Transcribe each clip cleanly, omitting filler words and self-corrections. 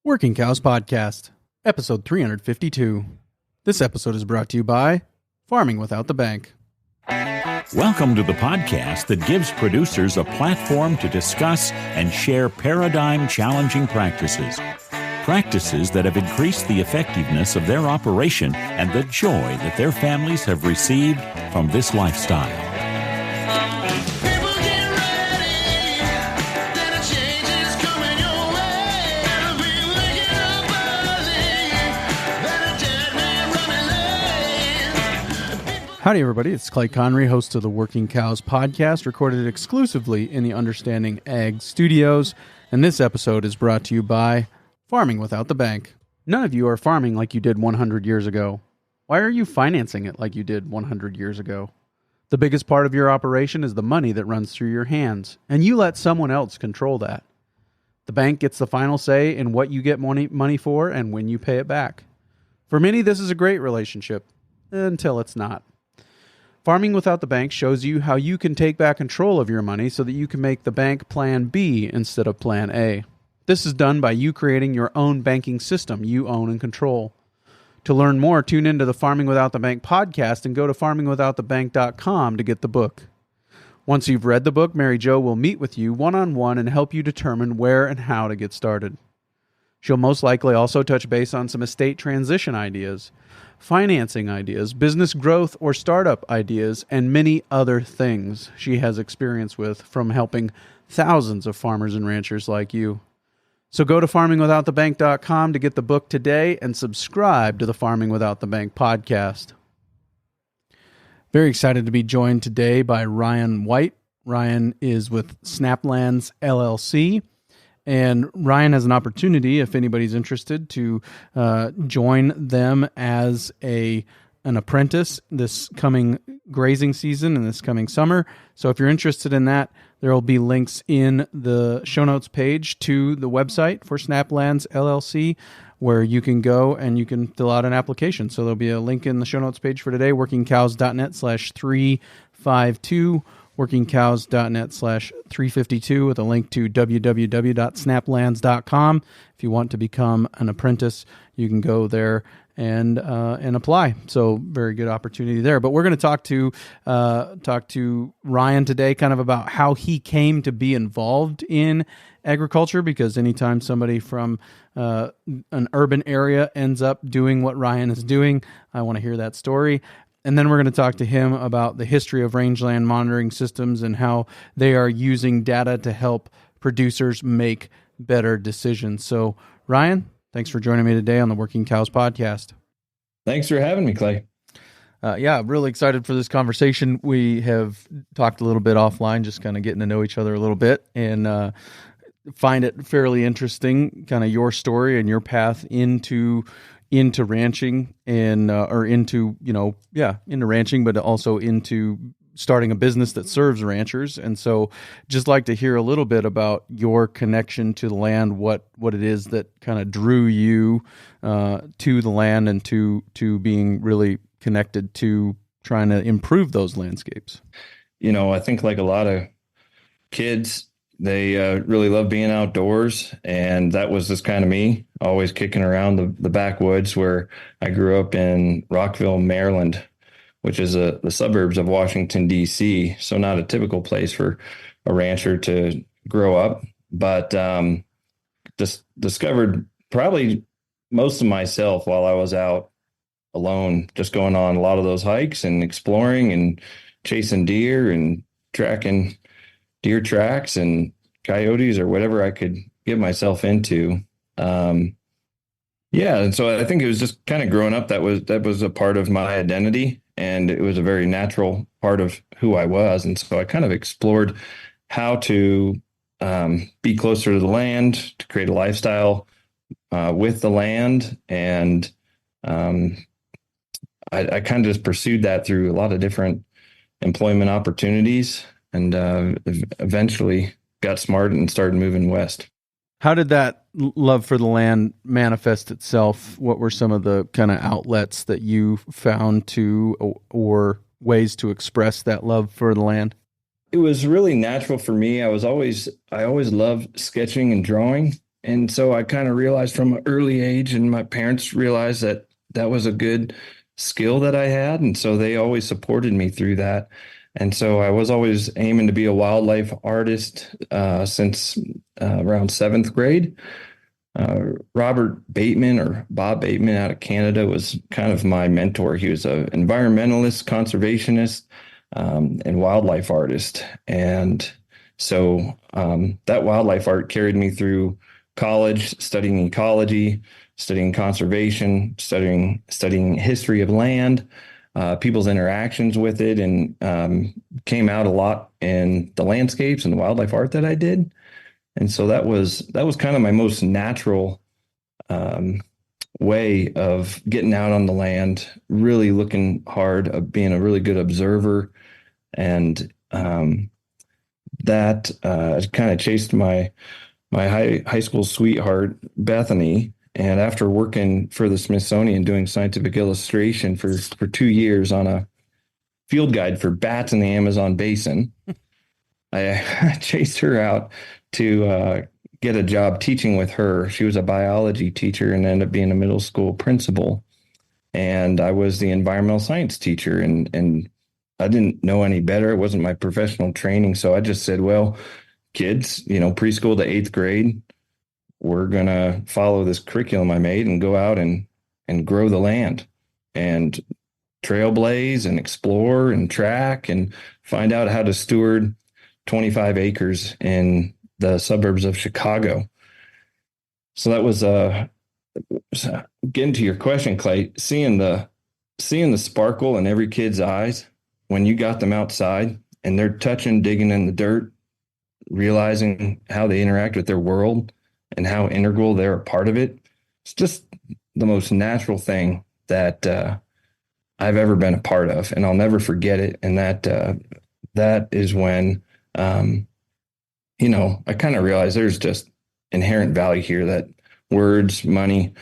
Working Cows Podcast, episode 352. This episode is brought to you by Farming Without the Bank. Welcome to the podcast that gives producers a platform to discuss and share paradigm-challenging practices. Practices that have increased the effectiveness of their operation and the joy that their families have received from this lifestyle. Howdy, everybody. It's Clay Connery, host of the Working Cows Podcast, recorded exclusively in the Understanding Ag Studios. And this episode is brought to you by Farming Without the Bank. None of you are farming like you did 100 years ago. Why are you financing it like you did 100 years ago? The biggest part of your operation is the money that runs through your hands, and you let someone else control that. The bank gets the final say in what you get money for and when you pay it back. For many, this is a great relationship, until it's not. Farming Without the Bank shows you how you can take back control of your money so that you can make the bank plan B instead of plan A. This is done by you creating your own banking system you own and control. To learn more, tune into the Farming Without the Bank podcast and go to farmingwithoutthebank.com to get the book. Once you've read the book, Mary Jo will meet with you one-on-one and help you determine where and how to get started. She'll most likely also touch base on some estate transition ideas, financing ideas, business growth or startup ideas, and many other things she has experience with from helping thousands of farmers and ranchers like you. So go to farmingwithoutthebank.com to get the book today and subscribe to the Farming Without the Bank podcast. Very excited to be joined today by Ryan White. Ryan is with SnapLands, LLC. And Ryan has an opportunity, if anybody's interested, to join them as an apprentice this coming grazing season and this coming summer. So if you're interested in that, there will be links in the show notes page to the website for SnapLands LLC, where you can go and you can fill out an application. So there'll be a link in the show notes page for today, workingcows.net/352. workingcows.net/352 with a link to www.snaplands.com. If you want to become an apprentice, you can go there and apply. So very good opportunity there. But we're going to talk to Ryan today kind of about how he came to be involved in agriculture, because anytime somebody from an urban area ends up doing what Ryan is doing, I want to hear that story. And then we're going to talk to him about the history of rangeland monitoring systems and how they are using data to help producers make better decisions. So, Ryan, thanks for joining me today on the Working Cows Podcast. Thanks for having me, Clay. Really excited for this conversation. We have talked a little bit offline, just kind of getting to know each other a little bit, and find it fairly interesting, kind of your story and your path into ranching and into ranching, but also into starting a business that serves ranchers. And so just like to hear a little bit about your connection to the land, what it is that kind of drew you to the land and to being really connected to trying to improve those landscapes. You know, I think like a lot of kids, they really love being outdoors, and that was just kind of me, always kicking around the backwoods, where I grew up in Rockville, Maryland, which is the suburbs of Washington, D.C., so not a typical place for a rancher to grow up, but just discovered probably most of myself while I was out alone, just going on a lot of those hikes and exploring and chasing deer and tracking deer tracks and coyotes or whatever I could get myself into. And so I think it was just kind of growing up that was a part of my identity, and it was a very natural part of who I was. And so I kind of explored how to be closer to the land, to create a lifestyle with the land. And I kind of just pursued that through a lot of different employment opportunities, and eventually got smart and started moving west. How did that love for the land manifest itself? What were some of the kind of outlets that you found or ways to express that love for the land? It was really natural for me. I always loved sketching and drawing, And so I kind of realized from an early age, and my parents realized that that was a good skill that I had. And so they always supported me through that. And so I was always aiming to be a wildlife artist since around seventh grade. Robert Bateman, or Bob Bateman, out of Canada, was kind of my mentor. He was an environmentalist, conservationist, and wildlife artist. And so that wildlife art carried me through college, studying ecology, studying conservation, studying history of land, people's interactions with it, and came out a lot in the landscapes and the wildlife art that I did. And so that was kind of my most natural way of getting out on the land, really looking hard, being a really good observer, and that kind of chased my high school sweetheart, Bethany. And after working for the Smithsonian doing scientific illustration for 2 years on a field guide for bats in the Amazon basin, I chased her out to get a job teaching with her. She was a biology teacher and ended up being a middle school principal. And I was the environmental science teacher, and I didn't know any better. It wasn't my professional training. So I just said, well, kids, preschool to eighth grade, we're going to follow this curriculum I made and go out and grow the land and trailblaze and explore and track and find out how to steward 25 acres in the suburbs of Chicago. So that was getting to your question, Clay, seeing the sparkle in every kid's eyes when you got them outside and they're touching, digging in the dirt, realizing how they interact with their world and how integral they're a part of it. It's just the most natural thing that I've ever been a part of, and I'll never forget it. And that is when, I kind of realized there's just inherent value here that words, money,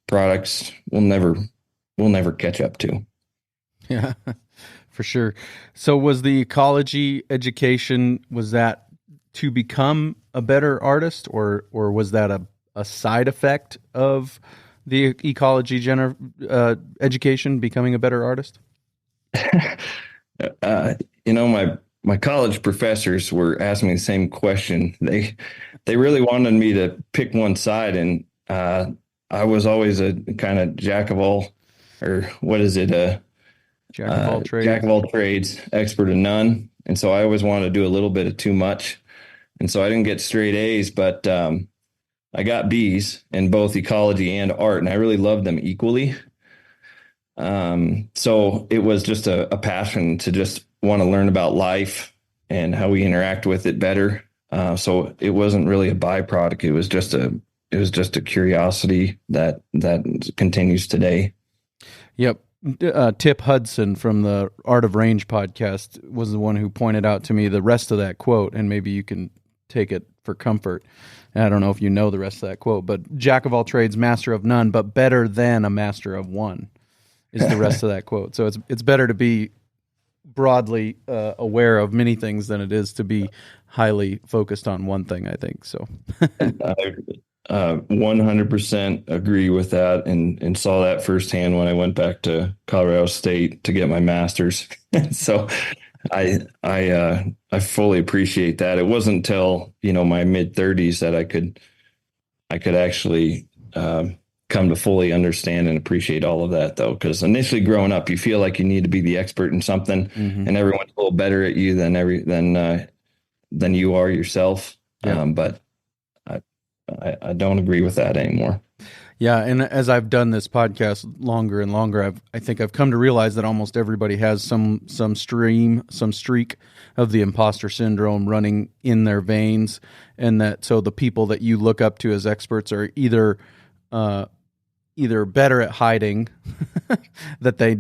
products will never catch up to. Yeah, for sure. So was the ecology education, was that to become a better artist, or was that a side effect of the ecology education, becoming a better artist? My college professors were asking me the same question. They really wanted me to pick one side, and I was always a kind of jack of all, or what is it? Jack of all trades. Jack of all trades, expert in none. And so I always wanted to do a little bit of too much. And so I didn't get straight A's, but I got B's in both ecology and art, and I really loved them equally. So it was just a passion to just want to learn about life and how we interact with it better. So it wasn't really a byproduct. It was just a curiosity that continues today. Yep. Tip Hudson from the Art of Range podcast was the one who pointed out to me the rest of that quote, and maybe you can take it for comfort. And I don't know if you know the rest of that quote, but jack of all trades, master of none, but better than a master of one is the rest of that quote. So it's better to be broadly aware of many things than it is to be highly focused on one thing, I think. So I 100% agree with that, and saw that firsthand when I went back to Colorado State to get my master's. So I fully appreciate that. It wasn't until my mid 30s that I could actually come to fully understand and appreciate all of that, though, because initially growing up, you feel like you need to be the expert in something, and everyone's a little better at you than you are yourself. Yeah. But I don't agree with that anymore. Yeah, and as I've done this podcast longer and longer, I think I've come to realize that almost everybody has some streak of the imposter syndrome running in their veins, and that so the people that you look up to as experts are either better at hiding that they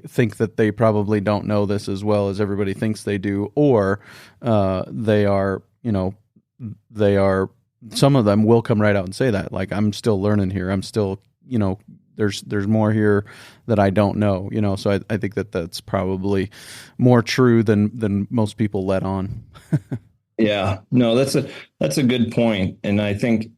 think that they probably don't know this as well as everybody thinks they do, or they are some of them will come right out and say that, like, I'm still learning here. I'm still, there's more here that I don't know, so I think that's probably more true than most people let on. Yeah, no, that's a good point. And I think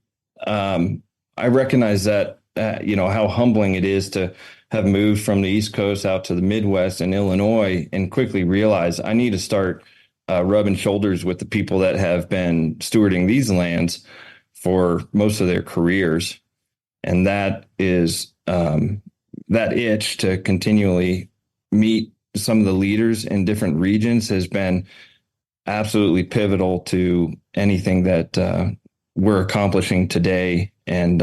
I recognize that, how humbling it is to have moved from the East Coast out to the Midwest and Illinois and quickly realize I need to start rubbing shoulders with the people that have been stewarding these lands for most of their careers. And that is that itch to continually meet some of the leaders in different regions has been absolutely pivotal to anything that we're accomplishing today. And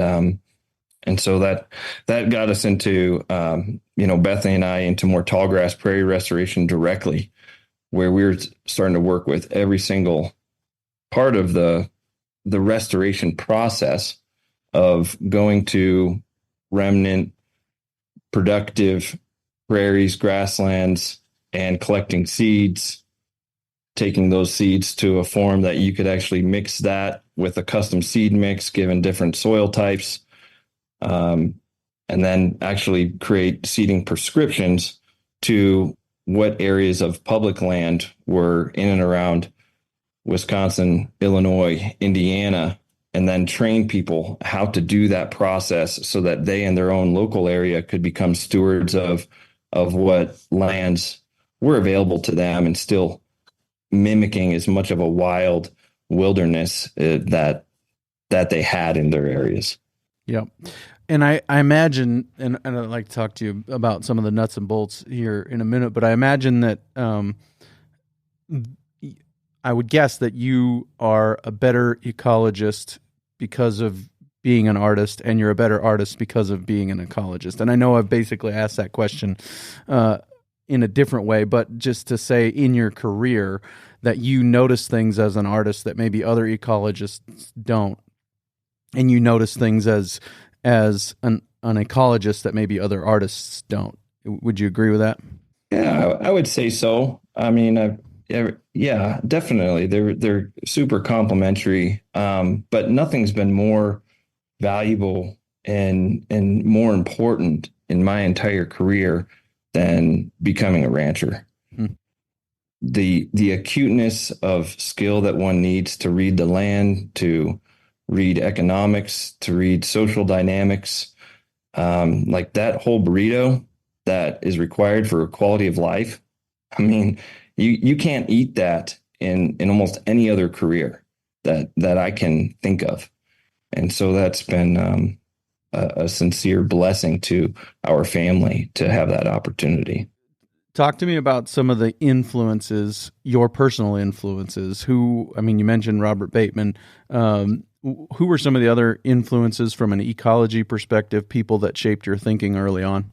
so that got us into, Bethany and I into more tall grass prairie restoration directly, where we were starting to work with every single part of the restoration process of going to remnant productive prairies, grasslands, and collecting seeds, taking those seeds to a form that you could actually mix that with a custom seed mix, given different soil types, and then actually create seeding prescriptions to what areas of public land were in and around Wisconsin, Illinois, Indiana, and then train people how to do that process so that they in their own local area could become stewards of what lands were available to them, and still mimicking as much of a wild wilderness that they had in their areas. Yep. And I imagine, and I'd like to talk to you about some of the nuts and bolts here in a minute, but I imagine that I would guess that you are a better ecologist because of being an artist, and you're a better artist because of being an ecologist. And I know I've basically asked that question in a different way, but just to say in your career that you notice things as an artist that maybe other ecologists don't, and you notice things as an ecologist that maybe other artists don't. Would you agree with that? Yeah, I would say so. I mean, yeah, definitely. They're super complementary, but nothing's been more valuable and more important in my entire career than becoming a rancher. The acuteness of skill that one needs to read the land, to read economics, to read social dynamics, like that whole burrito that is required for quality of life. I mean, you can't eat that in almost any other career that I can think of. And so that's been a sincere blessing to our family to have that opportunity. Talk to me about some of the influences, your personal influences. You mentioned Robert Bateman. Who were some of the other influences from an ecology perspective, people that shaped your thinking early on?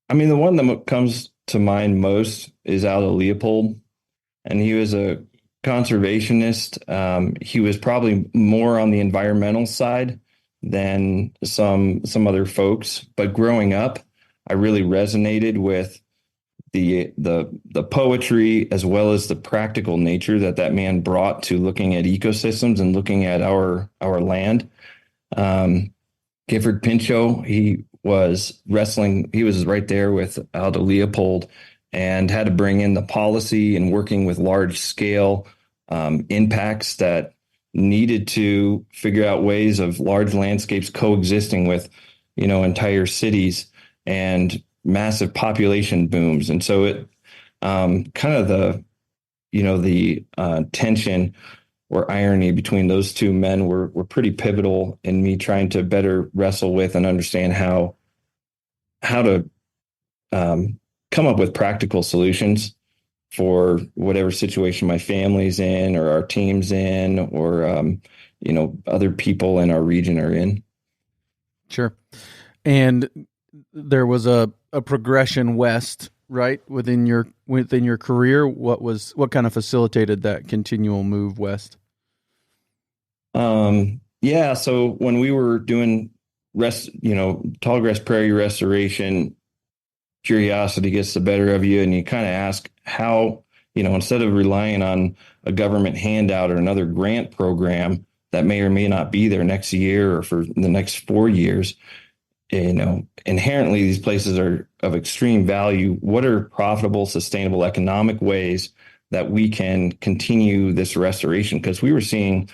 I mean, the one that comes to mind most is Aldo Leopold, and he was a conservationist. He was probably more on the environmental side than some other folks, but growing up, I really resonated with the poetry as well as the practical nature that man brought to looking at ecosystems and looking at our land. Gifford Pinchot, he was right there with Aldo Leopold, and had to bring in the policy and working with large scale impacts that needed to figure out ways of large landscapes coexisting with, entire cities and massive population booms. And so it kind of the tension or irony between those two men were pretty pivotal in me trying to better wrestle with and understand how to come up with practical solutions for whatever situation my family's in, or our team's in, or other people in our region are in. Sure. And there was a progression west, right, within your career. What kind of facilitated that continual move west? Yeah. So when we were doing tall grass prairie restoration, curiosity gets the better of you, and you kind of ask how, instead of relying on a government handout or another grant program that may or may not be there next year or for the next 4 years, inherently these places are of extreme value. What are profitable, sustainable, economic ways that we can continue this restoration? Because we were seeing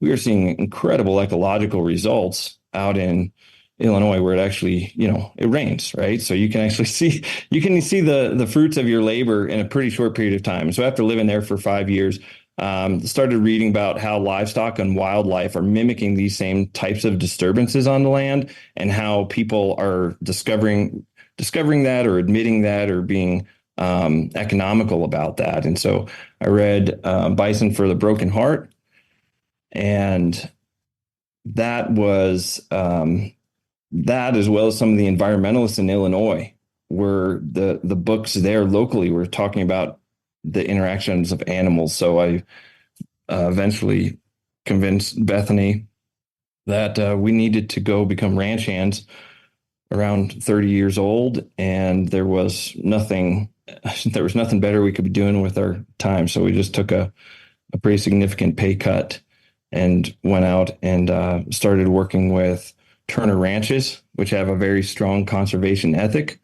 we were seeing incredible ecological results out in Illinois, where it actually, it rains, right? So you can actually see the fruits of your labor in a pretty short period of time. So after living there for 5 years, started reading about how livestock and wildlife are mimicking these same types of disturbances on the land, and how people are discovering that, or admitting that, or being economical about that. And so I read Bison for the Broken Heart, and that was that, as well as some of the environmentalists in Illinois, were the books there locally were talking about the interactions of animals. So I eventually convinced Bethany that we needed to go become ranch hands around 30 years old, and there was nothing better we could be doing with our time. So we just took a pretty significant pay cut and went out and started working with Turner Ranches, which have a very strong conservation ethic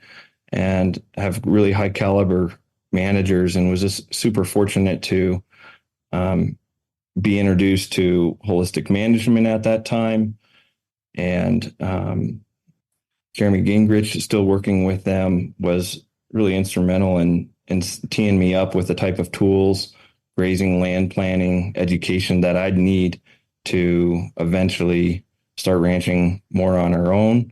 and have really high caliber managers, and was just super fortunate to be introduced to holistic management at that time. And Jeremy Gingrich, still working with them, was really instrumental in teeing me up with the type of tools, grazing, land planning, education that I'd need to eventually start ranching more on our own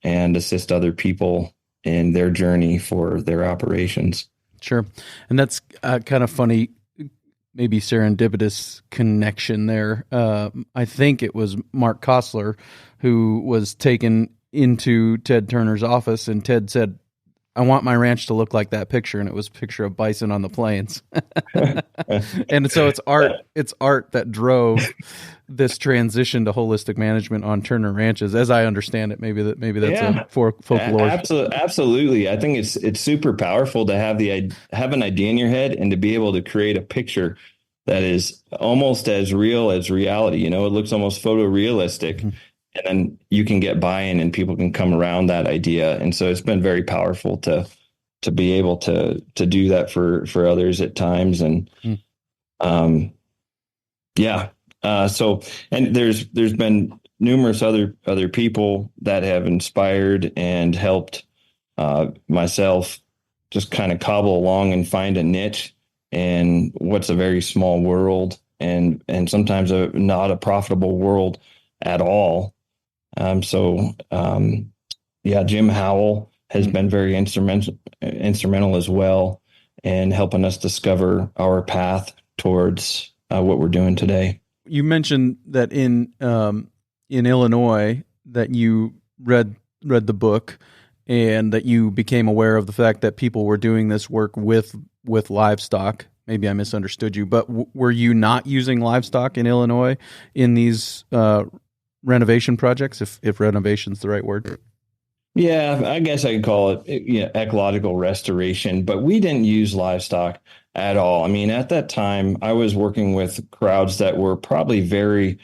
and assist other people in their journey for their operations. Sure. And that's kind of funny, maybe serendipitous connection there. I think it was Mark Kostler who was taken into Ted Turner's office, and Ted said, "I want my ranch to look like that picture." And it was a picture of bison on the plains. And so it's art that drove this transition to holistic management on Turner ranches, as I understand it. Maybe that's a folklore. Absolutely. I think it's super powerful to have an idea in your head and to be able to create a picture that is almost as real as reality. It looks almost photorealistic. Mm-hmm. And then you can get buy-in and people can come around that idea. And so it's been very powerful to be able to do that for others at times. And so, and there's been numerous other people that have inspired and helped myself just kind of cobble along and find a niche in what's a very small world, and sometimes not a profitable world at all. Jim Howell has been very instrumental as well in helping us discover our path towards what we're doing today. You mentioned that in Illinois that you read the book and that you became aware of the fact that people were doing this work with livestock. Maybe I misunderstood you, but were you not using livestock in Illinois in these renovation projects, if renovation's the right word? Yeah, I guess I could call it ecological restoration, but we didn't use livestock at all. I mean, at that time, I was working with crowds that were probably very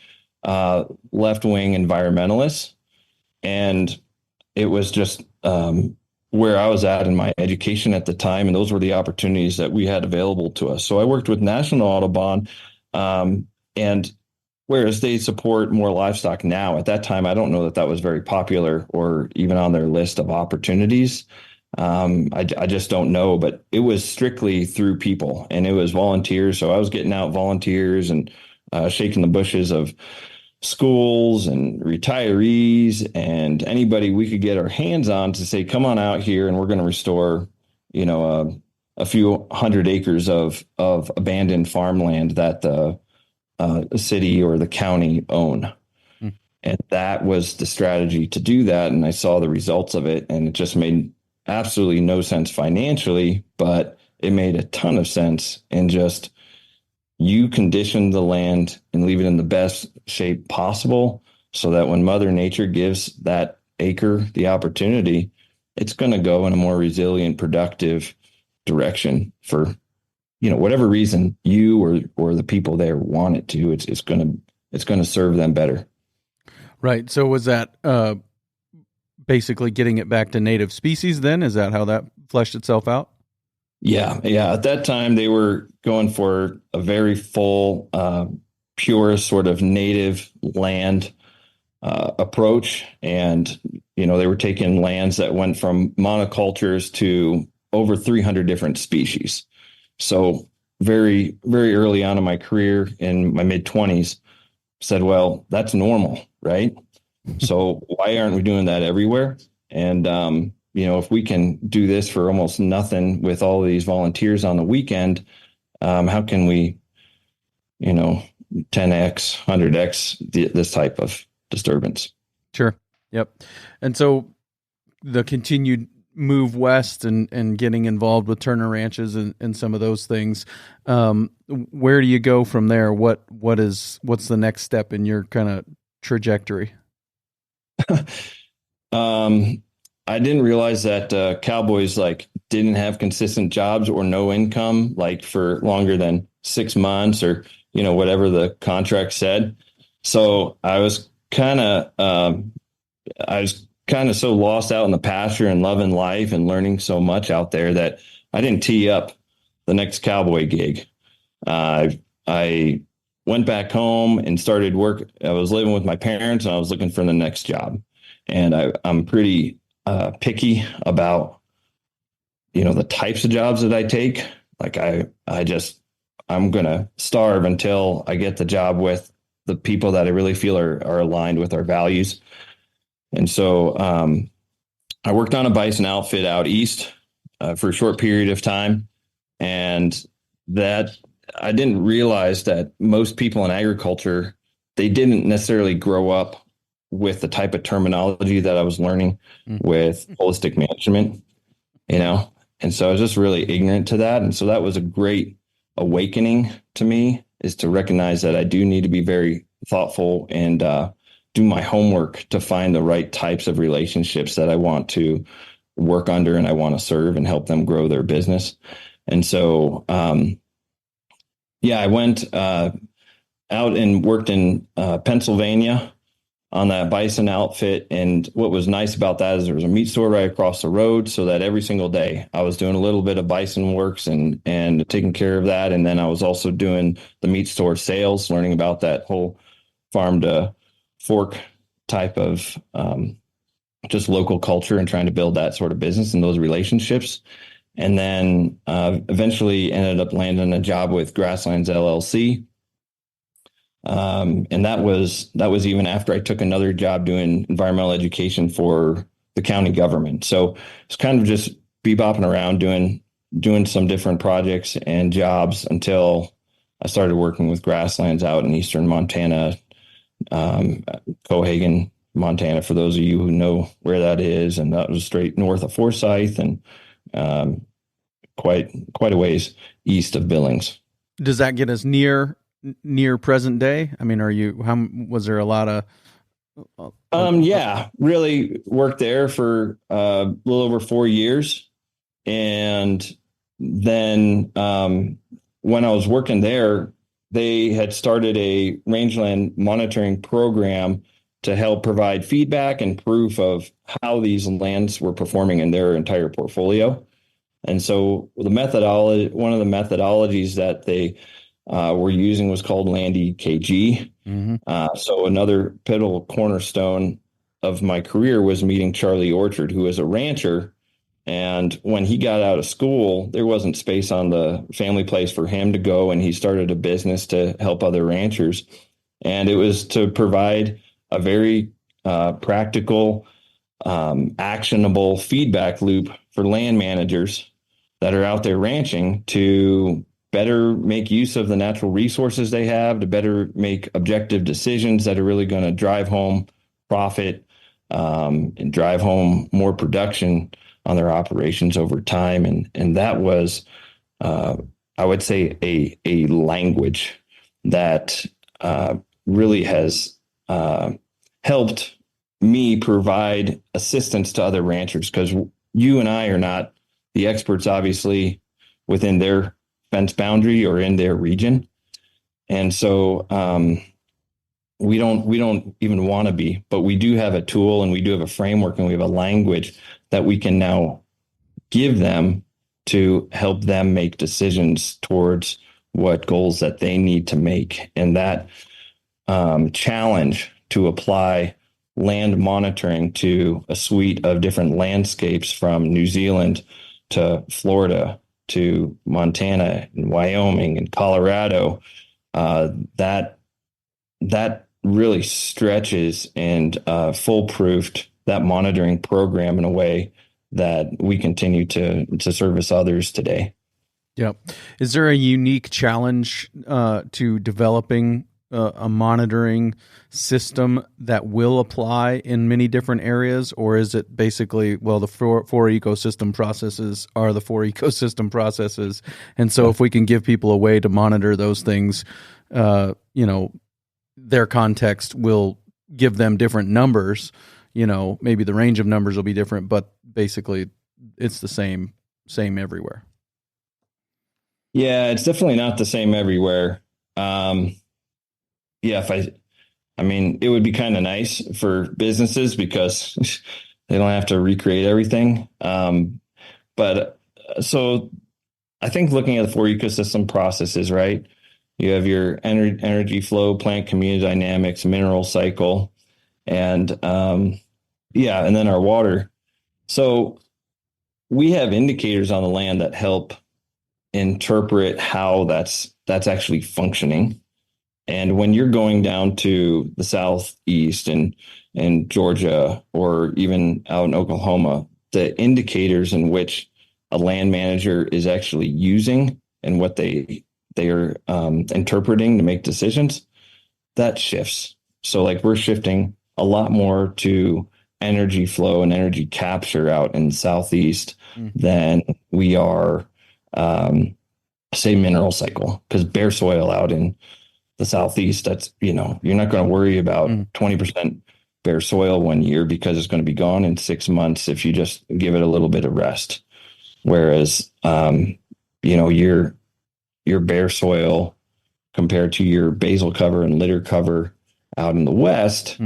left-wing environmentalists, and it was just where I was at in my education at the time, and those were the opportunities that we had available to us. So I worked with National Audubon, and whereas they support more livestock now, at that time, I don't know that was very popular or even on their list of opportunities. I just don't know, but it was strictly through people, and it was volunteers. So I was getting out volunteers and shaking the bushes of schools and retirees and anybody we could get our hands on to say, come on out here and we're going to restore, a few hundred acres of abandoned farmland that the city or the county own. And that was the strategy to do that. And I saw the results of it, and it just made absolutely no sense financially, but it made a ton of sense in just you condition the land and leave it in the best shape possible so that when Mother Nature gives that acre the opportunity, it's going to go in a more resilient, productive direction for whatever reason you or the people there want it to. It's going to serve them better. Right. So was that basically getting it back to native species then? Is that how that fleshed itself out? Yeah. At that time, they were going for a very full purest sort of native land approach. And, they were taking lands that went from monocultures to over 300 different species. So very, very early on in my career, in my mid-20s, said, well, that's normal, right? So why aren't we doing that everywhere? And, if we can do this for almost nothing with all of these volunteers on the weekend, how can we, 10x, 100x this type of disturbance? Sure. Yep. And so the continued move west and getting involved with Turner Ranches and some of those things, where do you go from there? What's the next step in your kind of trajectory? I didn't realize that cowboys didn't have consistent jobs or no income for longer than 6 months or whatever the contract said. So I was kind of so lost out in the pasture and loving life and learning so much out there that I didn't tee up the next cowboy gig. I went back home and started work. I was living with my parents and I was looking for the next job. And I'm pretty picky about, the types of jobs that I take. I'm going to starve until I get the job with the people that I really feel are aligned with our values. And so I worked on a bison outfit out east for a short period of time. And that I didn't realize that most people in agriculture, they didn't necessarily grow up with the type of terminology that I was learning with holistic management, and so I was just really ignorant to that. And so that was a great awakening to me, is to recognize that I do need to be very thoughtful and do my homework to find the right types of relationships that I want to work under and I want to serve and help them grow their business. And so, I went out and worked in Pennsylvania on that bison outfit. And what was nice about that is there was a meat store right across the road, so that every single day I was doing a little bit of bison works and taking care of that. And then I was also doing the meat store sales, learning about that whole farm to fork type of just local culture and trying to build that sort of business and those relationships. And then eventually ended up landing a job with Grasslands LLC. And that was even after I took another job doing environmental education for the county government. So it's kind of just bebopping around doing some different projects and jobs until I started working with Grasslands out in eastern Montana, Cohagen, Montana, for those of you who know where that is. And that was straight north of Forsyth and quite a ways east of Billings. Does that get us near present day? I mean, was there a lot of really worked there for a little over 4 years. And then when I was working there, they had started a rangeland monitoring program to help provide feedback and proof of how these lands were performing in their entire portfolio. And so one of the methodologies that they were using was called Land EKG. Mm-hmm. So another pivotal cornerstone of my career was meeting Charlie Orchard, who is a rancher. And when he got out of school, there wasn't space on the family place for him to go. And he started a business to help other ranchers. And it was to provide a very practical, actionable feedback loop for land managers that are out there ranching to better make use of the natural resources they have, to better make objective decisions that are really going to drive home profit and drive home more production on their operations over time. And that was, I would say, a language that really has helped me provide assistance to other ranchers, because you and I are not the experts, obviously, within their fence boundary or in their region. And so we don't even want to be, but we do have a tool and we do have a framework and we have a language that we can now give them to help them make decisions towards what goals that they need to make. And that challenge to apply land monitoring to a suite of different landscapes from New Zealand to Florida to Montana and Wyoming and Colorado, that really stretches and foolproofed that monitoring program in a way that we continue to service others today. Yep. Is there a unique challenge to developing a monitoring system that will apply in many different areas, or is it basically, well, the four ecosystem processes are the four ecosystem processes, and so if we can give people a way to monitor those things, their context will give them different numbers. Maybe the range of numbers will be different, but basically it's the same everywhere. Yeah, it's definitely not the same everywhere. It would be kind of nice for businesses because they don't have to recreate everything. So I think looking at the four ecosystem processes, right? You have your energy flow, plant community dynamics, mineral cycle, and and then our water. So we have indicators on the land that help interpret how that's actually functioning. And when you're going down to the southeast and Georgia, or even out in Oklahoma, the indicators in which a land manager is actually using and what they are interpreting to make decisions, that shifts. So like we're shifting a lot more to energy flow and energy capture out in the southeast than we are, say, mineral cycle, because bare soil out in the southeast, that's, you're not going to worry about 20% bare soil one year because it's going to be gone in 6 months if you just give it a little bit of rest. Whereas, your bare soil compared to your basal cover and litter cover out in the west,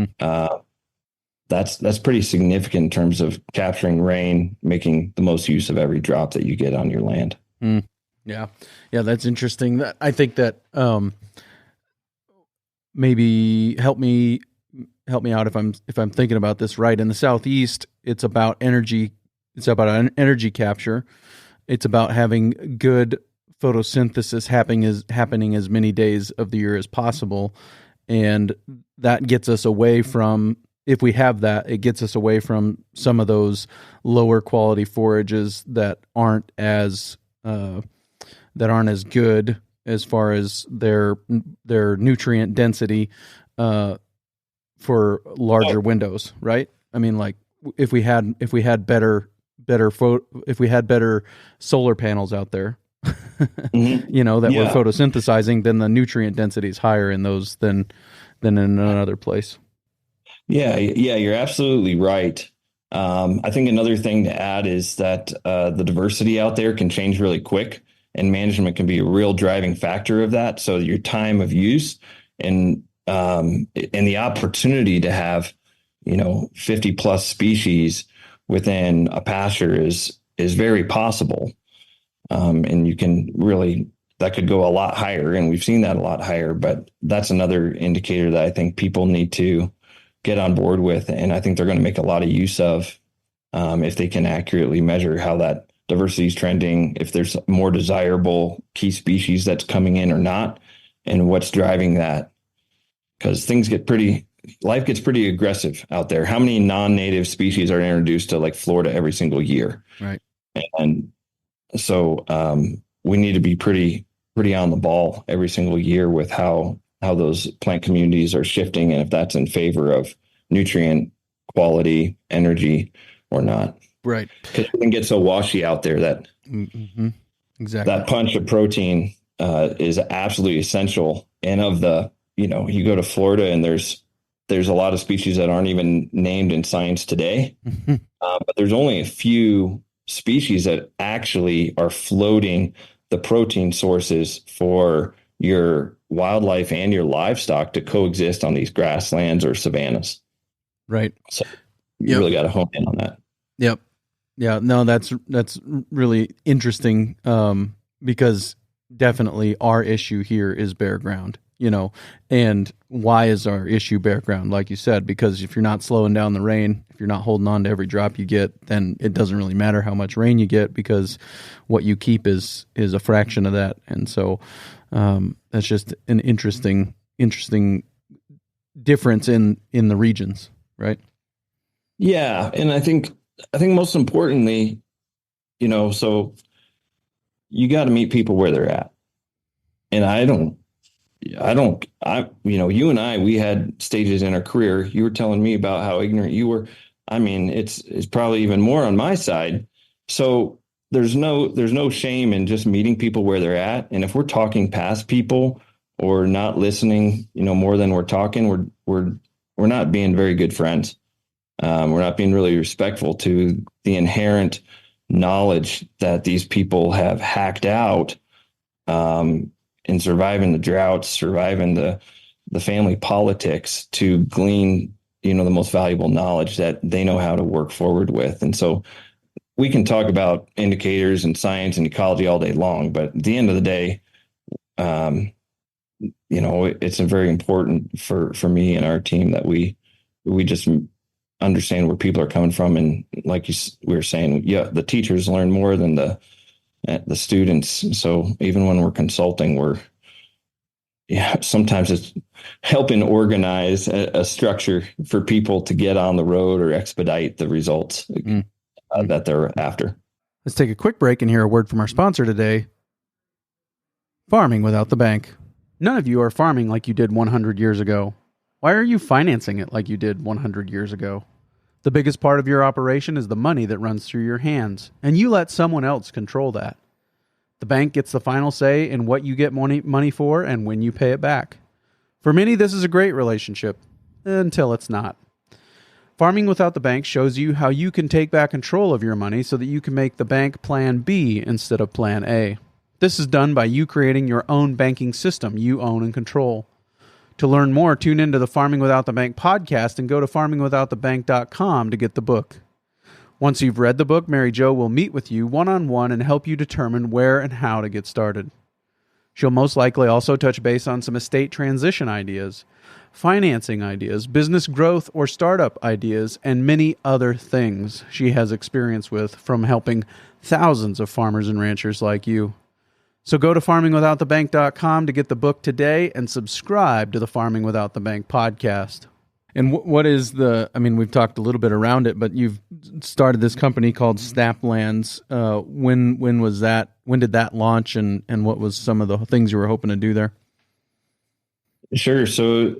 that's pretty significant in terms of capturing rain, making the most use of every drop that you get on your land. Yeah, that's interesting. I think that maybe help me out if I'm thinking about this right. In the southeast, it's about energy. It's about energy capture. It's about having good photosynthesis happening as many days of the year as possible, and that gets us away from. If we have that, it gets us away from some of those lower quality forages that aren't as good as far as their nutrient density for larger windows, right? I mean, like if we had better solar panels out there, we're photosynthesizing, then the nutrient density is higher in those than in another place. Yeah, you're absolutely right. I think another thing to add is that the diversity out there can change really quick, and management can be a real driving factor of that. So your time of use and the opportunity to have 50 plus species within a pasture is very possible, and you can really, that could go a lot higher, and we've seen that a lot higher. But that's another indicator that I think people need to get on board with, and I think they're going to make a lot of use of if they can accurately measure how that diversity is trending, if there's more desirable key species that's coming in or not, and what's driving that. Because life gets pretty aggressive out there. How many non-native species are introduced to like Florida every single year? Right. And so we need to be pretty on the ball every single year with how those plant communities are shifting, and if that's in favor of nutrient quality, energy, or not. Right. Because it can get so washy out there that exactly that punch of protein is absolutely essential. And of the, you go to Florida and there's a lot of species that aren't even named in science today, but there's only a few species that actually are floating the protein sources for your wildlife and your livestock to coexist on these grasslands or savannas. Right. So you really got to hone in on that. Yep. Yeah. No, that's really interesting because definitely our issue here is bare ground, and why is our issue bare ground? Like you said, because if you're not slowing down the rain, if you're not holding on to every drop you get, then it doesn't really matter how much rain you get, because what you keep is a fraction of that. And so that's just an interesting difference in the regions, right? Yeah. And I think most importantly, so you got to meet people where they're at. And you and I, we had stages in our career. You were telling me about how ignorant you were. I mean, it's probably even more on my side. So there's no shame in just meeting people where they're at. And if we're talking past people or not listening, more than we're talking, we're not being very good friends. We're not being really respectful to the inherent knowledge that these people have hacked out in surviving the droughts, surviving the family politics to glean, the most valuable knowledge that they know how to work forward with. And so we can talk about indicators and science and ecology all day long, but at the end of the day, it's a very important for me and our team that we just understand where people are coming from. And like we were saying, the teachers learn more than the students. So even when we're consulting, sometimes it's helping organize a structure for people to get on the road or expedite the results that they're after. Let's take a quick break and hear a word from our sponsor today, Farming Without the Bank. None of you are farming like you did 100 years ago. Why are you financing it like you did 100 years ago? The biggest part of your operation is the money that runs through your hands, and you let someone else control that. The bank gets the final say in what you get money for and when you pay it back. For many, this is a great relationship, until it's not. Farming Without the Bank shows you how you can take back control of your money so that you can make the bank plan B instead of plan A. This is done by you creating your own banking system you own and control. To learn more, tune into the Farming Without the Bank podcast and go to farmingwithoutthebank.com to get the book. Once you've read the book, Mary Jo will meet with you one-on-one and help you determine where and how to get started. She'll most likely also touch base on some estate transition ideas, financing ideas, business growth or startup ideas, and many other things she has experience with from helping thousands of farmers and ranchers like you. So go to farmingwithoutthebank.com to get the book today and subscribe to the Farming Without the Bank podcast. And what is we've talked a little bit around it, but you've started this company called SnapLands. When was that? When did that launch, and what was some of the things you were hoping to do there? Sure. So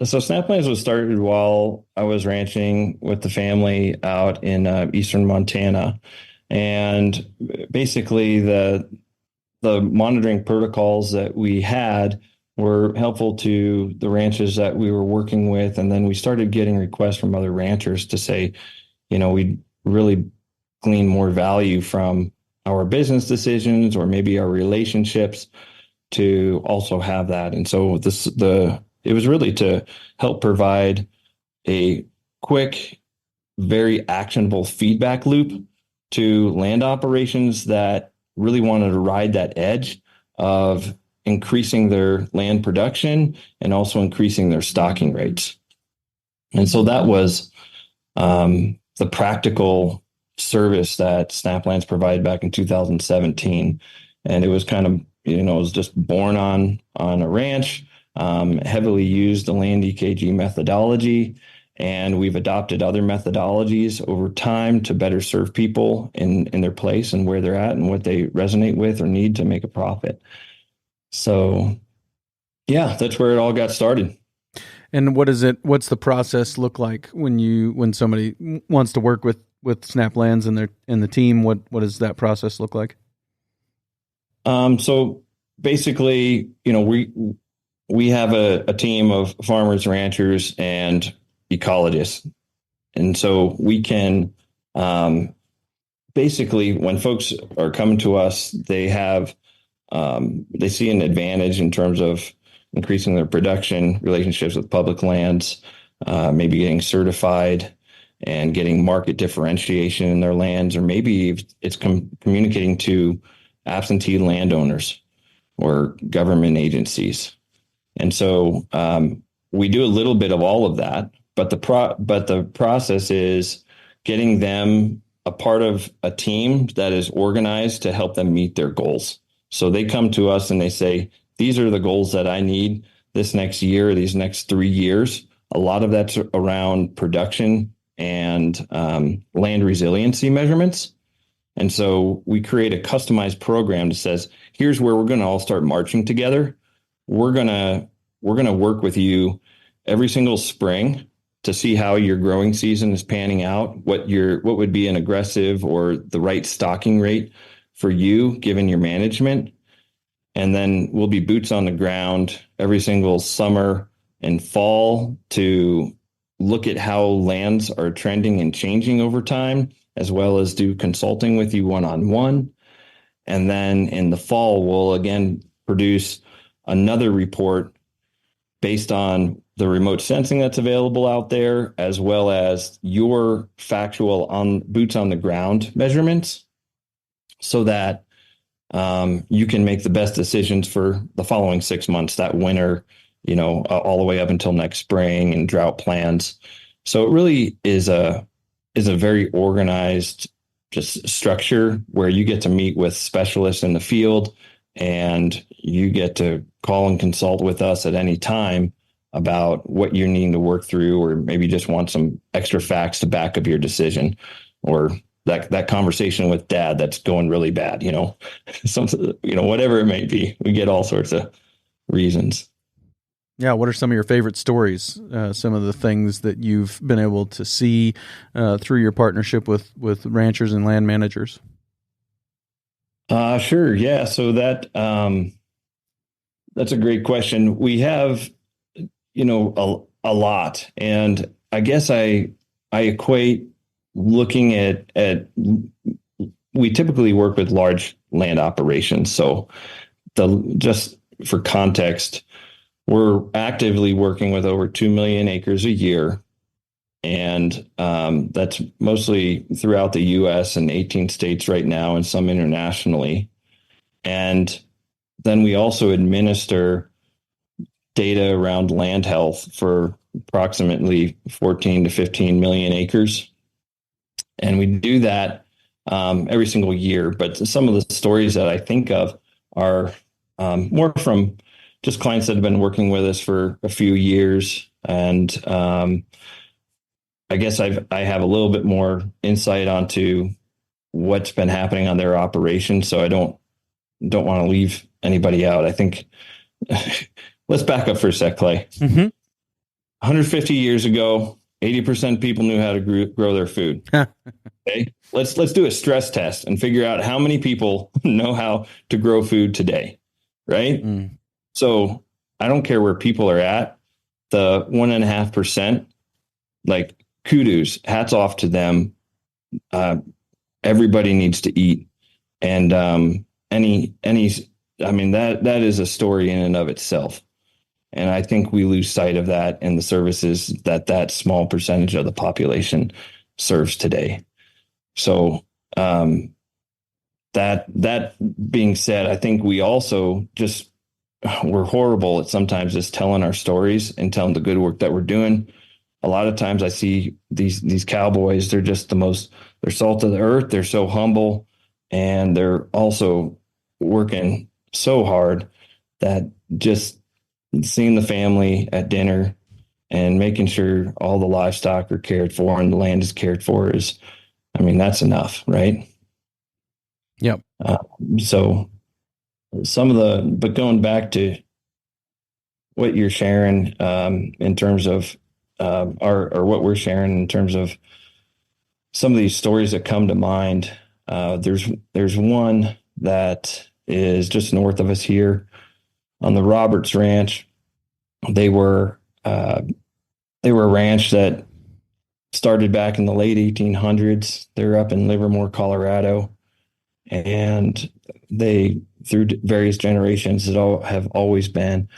SnapLands was started while I was ranching with the family out in eastern Montana. And basically the monitoring protocols that we had were helpful to the ranches that we were working with. And then we started getting requests from other ranchers to say, we'd really glean more value from our business decisions or maybe our relationships to also have that. And so it was really to help provide a quick, very actionable feedback loop to land operations that really wanted to ride that edge of increasing their land production and also increasing their stocking rates. And so that was the practical service that SnapLands provided back in 2017. And it was kind of, it was just born on a ranch, heavily used the land EKG methodology. And we've adopted other methodologies over time to better serve people in their place and where they're at and what they resonate with or need to make a profit. So, yeah, that's where it all got started. And what's the process look like when somebody wants to work with SnapLands and the team? What does that process look like? So basically, we have a team of farmers, ranchers, and ecologists. And so we can basically, when folks are coming to us, they see an advantage in terms of increasing their production, relationships with public lands, maybe getting certified and getting market differentiation in their lands, or maybe it's communicating to absentee landowners or government agencies. And so we do a little bit of all of that, but the process is getting them a part of a team that is organized to help them meet their goals. So they come to us and they say, these are the goals that I need this next year, these next 3 years. A lot of that's around production and land resiliency measurements. And so we create a customized program that says, here's where we're going to all start marching together. We're going to work with you every single spring to see how your growing season is panning out, what would be an aggressive or the right stocking rate for you given your management. And then we'll be boots on the ground every single summer and fall to look at how lands are trending and changing over time, as well as do consulting with you one-on-one. And then in the fall, we'll again produce another report based on the remote sensing that's available out there, as well as your factual boots on the ground measurements, so that you can make the best decisions for the following 6 months, that winter, all the way up until next spring, and drought plans. So it really is a very organized just structure where you get to meet with specialists in the field, and you get to call and consult with us at any time about what you're needing to work through, or maybe just want some extra facts to back up your decision, or that conversation with dad that's going really bad, whatever it may be. We get all sorts of reasons. Yeah. What are some of your favorite stories? Some of the things that you've been able to see through your partnership with ranchers and land managers? Sure. Yeah. So that's a great question. We have, a lot, and I guess I equate looking at we typically work with large land operations. So just for context, we're actively working with over 2 million acres a year. And that's mostly throughout the U.S. and 18 states right now, and some internationally. And then we also administer data around land health for approximately 14 to 15 million acres. And we do that every single year. But some of the stories that I think of are more from just clients that have been working with us for a few years. And I guess I have a little bit more insight onto what's been happening on their operation. So I don't want to leave anybody out. I think let's back up for a sec, Clay. Mm-hmm. 150 years ago, 80% people knew how to grow their food. Okay, let's do a stress test and figure out how many people know how to grow food today, right? Mm. So I don't care where people are at. The 1.5%, like, kudos, hats off to them. Everybody needs to eat, and that is a story in and of itself. And I think we lose sight of that in the services that small percentage of the population serves today. So that being said, I think we also we're horrible at sometimes just telling our stories and telling the good work that we're doing. A lot of times I see these cowboys, they're just they're salt of the earth. They're so humble, and they're also working so hard that just seeing the family at dinner and making sure all the livestock are cared for and the land is cared for that's enough, right? Yep. So but going back to what you're sharing in terms of or what we're sharing in terms of some of these stories that come to mind, there's one that is just north of us here on the Roberts Ranch. They were a ranch that started back in the late 1800s. They're up in Livermore, Colorado, and they, through various generations, have always been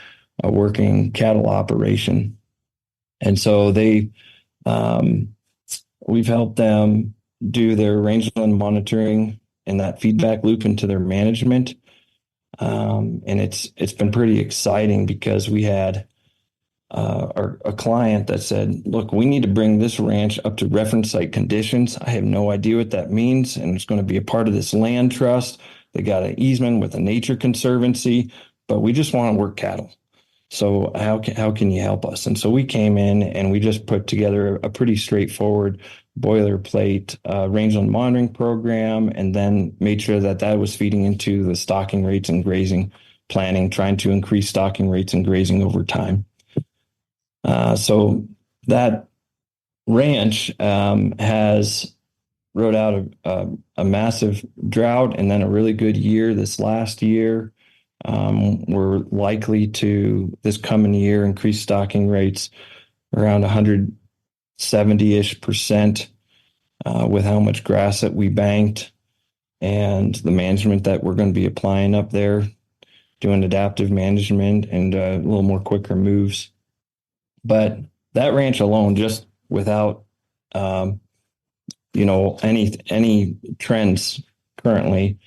a working cattle operation. And so we've helped them do their rangeland monitoring and that feedback loop into their management. And it's been pretty exciting because we had a client that said, look, we need to bring this ranch up to reference site conditions. I have no idea what that means. And it's going to be a part of this land trust. They got an easement with a nature conservancy, but we just want to work cattle. So how can you help us? And so we came in and we just put together a pretty straightforward boilerplate rangeland monitoring program, and then made sure that that was feeding into the stocking rates and grazing planning, trying to increase stocking rates and grazing over time. So that ranch has rode out a massive drought and then a really good year this last year. We're likely to, this coming year, increase stocking rates around 170-ish% with how much grass that we banked and the management that we're going to be applying up there, doing adaptive management and a little more quicker moves. But that ranch alone, just without, any trends currently,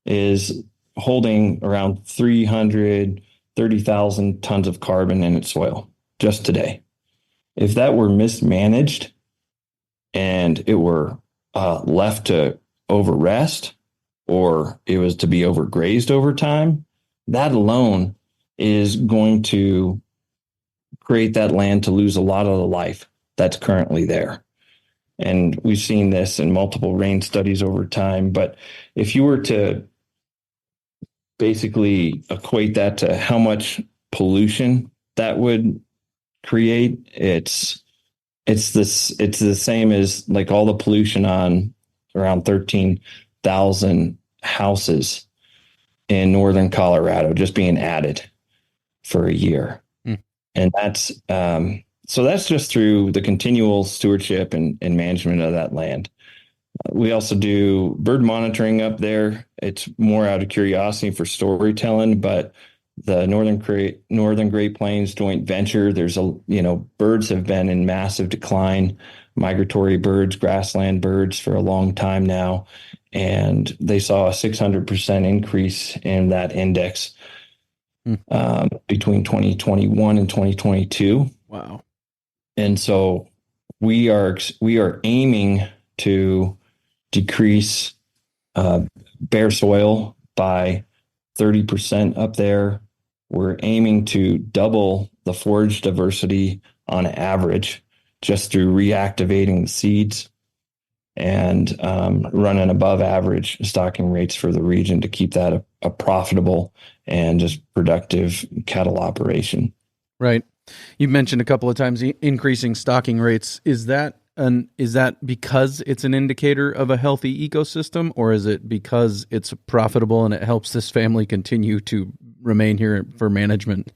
is holding around 330,000 tons of carbon in its soil just today. If that were mismanaged and it were left to overrest, or it was to be overgrazed over time, that alone is going to create that land to lose a lot of the life that's currently there. And we've seen this in multiple rain studies over time. But if you were to basically equate that to how much pollution that would create, it's the same as like all the pollution on around 13,000 houses in northern Colorado just being added for a year. And that's so that's just through the continual stewardship and management of that land. We also do bird monitoring up there. It's more out of curiosity for storytelling, but the Northern Great Plains joint venture, birds have been in massive decline, migratory birds, grassland birds for a long time now. And they saw a 600% increase in that index between 2021 and 2022. Wow. And so we are aiming to decrease bare soil by 30% up there. We're aiming to double the forage diversity on average just through reactivating the seeds and running above average stocking rates for the region to keep that a profitable and just productive cattle operation. Right. You mentioned a couple of times increasing stocking rates. Is that because it's an indicator of a healthy ecosystem, or is it because it's profitable and it helps this family continue to remain here for management?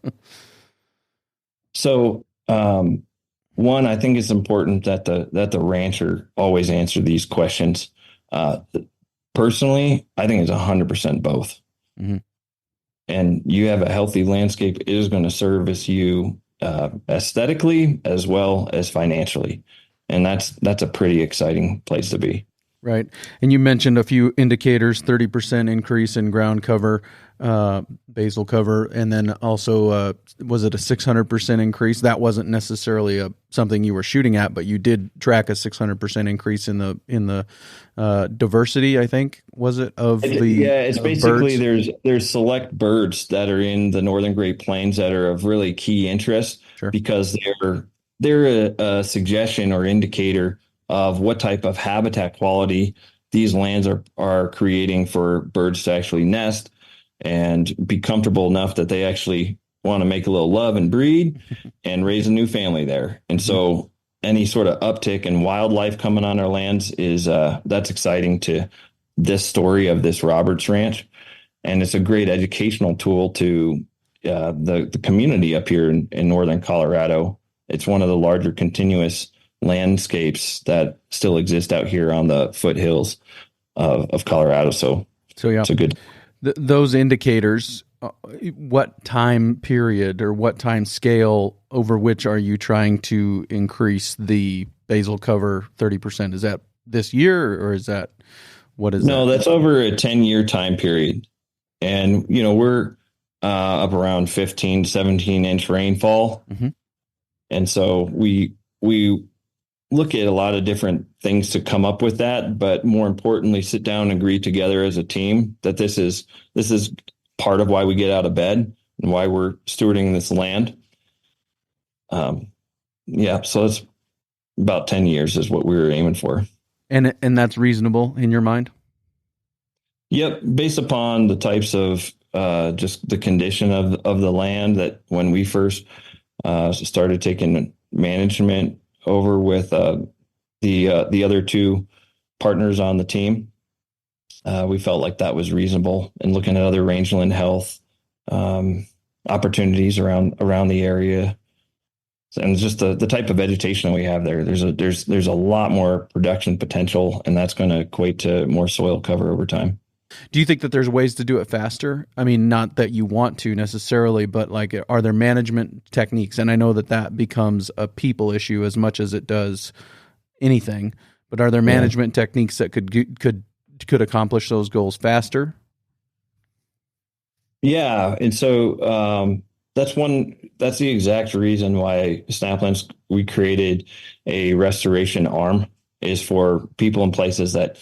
So, one, I think it's important that the rancher always answer these questions. Personally, I think it's 100% both. Mm-hmm. And you have a healthy landscape, it is going to service you aesthetically as well as financially. And that's a pretty exciting place to be. Right. And you mentioned a few indicators, 30% increase in ground cover, basal cover, and then also, was it a 600% increase? That wasn't necessarily something you were shooting at, but you did track a 600% increase in the diversity, I think, was it, of the Yeah, it's basically birds? there's select birds that are in the Northern Great Plains that are of really key interest. Sure. Because they're a suggestion or indicator of what type of habitat quality these lands are creating for birds to actually nest and be comfortable enough that they actually want to make a little love and breed and raise a new family there. And so any sort of uptick in wildlife coming on our lands is that's exciting to this story of this Roberts Ranch. And it's a great educational tool to the community up here in northern Colorado. It's one of the larger continuous landscapes that still exist out here on the foothills of Colorado. So yeah, it's a good. Those indicators, what time period or what time scale over which are you trying to increase the basal cover 30%? Is that this year, or is that what is? No, that's over a 10-year time period. And, we're up around 15 to 17-inch rainfall. Mm-hmm. And so we look at a lot of different things to come up with that, but more importantly, sit down and agree together as a team that this is part of why we get out of bed and why we're stewarding this land. So it's about 10 years is what we were aiming for. And that's reasonable in your mind? Yep. Based upon the types of just the condition of the land, that when we first started taking management over with the other two partners on the team, we felt like that was reasonable, and looking at other rangeland health opportunities around the area. And just the type of vegetation we have there, there's a lot more production potential, and that's going to equate to more soil cover over time. Do you think that there's ways to do it faster? I mean, not that you want to necessarily, but like, are there management techniques? And I know that becomes a people issue as much as it does anything, but are there management techniques that could accomplish those goals faster? Yeah. And so, that's the exact reason why SnapLands, we created a restoration arm, is for people in places that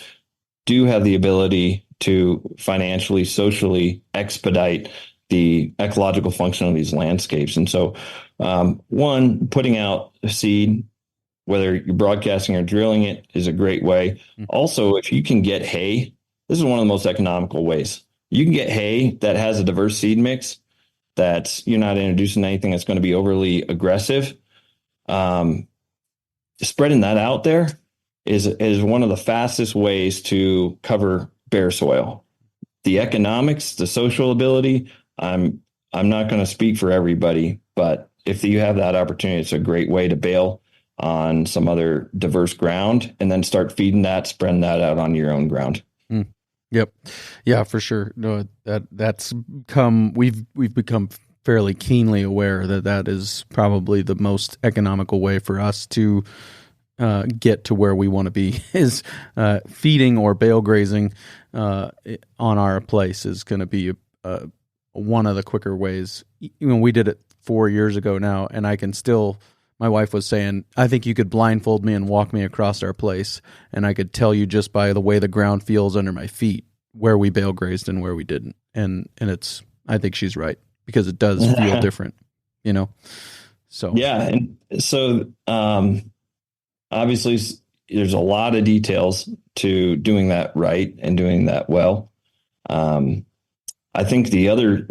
do have the ability to financially, socially expedite the ecological function of these landscapes. And so, one, putting out a seed, whether you're broadcasting or drilling it, is a great way. Also, if you can get hay, this is one of the most economical ways. You can get hay that has a diverse seed mix, that you're not introducing anything that's going to be overly aggressive. Spreading that out there is one of the fastest ways to cover bare soil. The economics, the social ability, I'm not going to speak for everybody, but if you have that opportunity, it's a great way to bail on some other diverse ground and then start feeding that, spreading that out on your own ground. Yep. Yeah, for sure. No, we've become fairly keenly aware that is probably the most economical way for us to get to where we want to be, is feeding or bale grazing on our place is going to be one of the quicker ways. We did it 4 years ago now, and my wife was saying, I think you could blindfold me and walk me across our place, and I could tell you just by the way the ground feels under my feet where we bale grazed and where we didn't. And I think she's right, because it does feel different, So yeah, and so obviously there's a lot of details to doing that right and doing that well. I think the other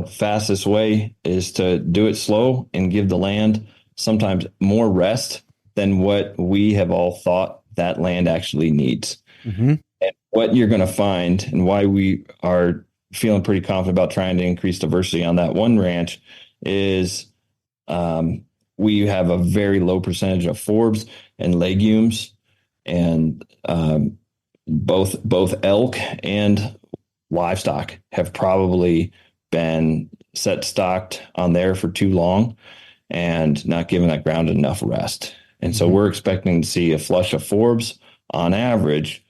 fastest way is to do it slow and give the land sometimes more rest than what we have all thought that land actually needs. Mm-hmm. And what you're going to find, and why we are feeling pretty confident about trying to increase diversity on that one ranch, is we have a very low percentage of forbs and legumes, and both elk and livestock have probably been set stocked on there for too long and not giving that ground enough rest. And so we're expecting to see a flush of forbs on average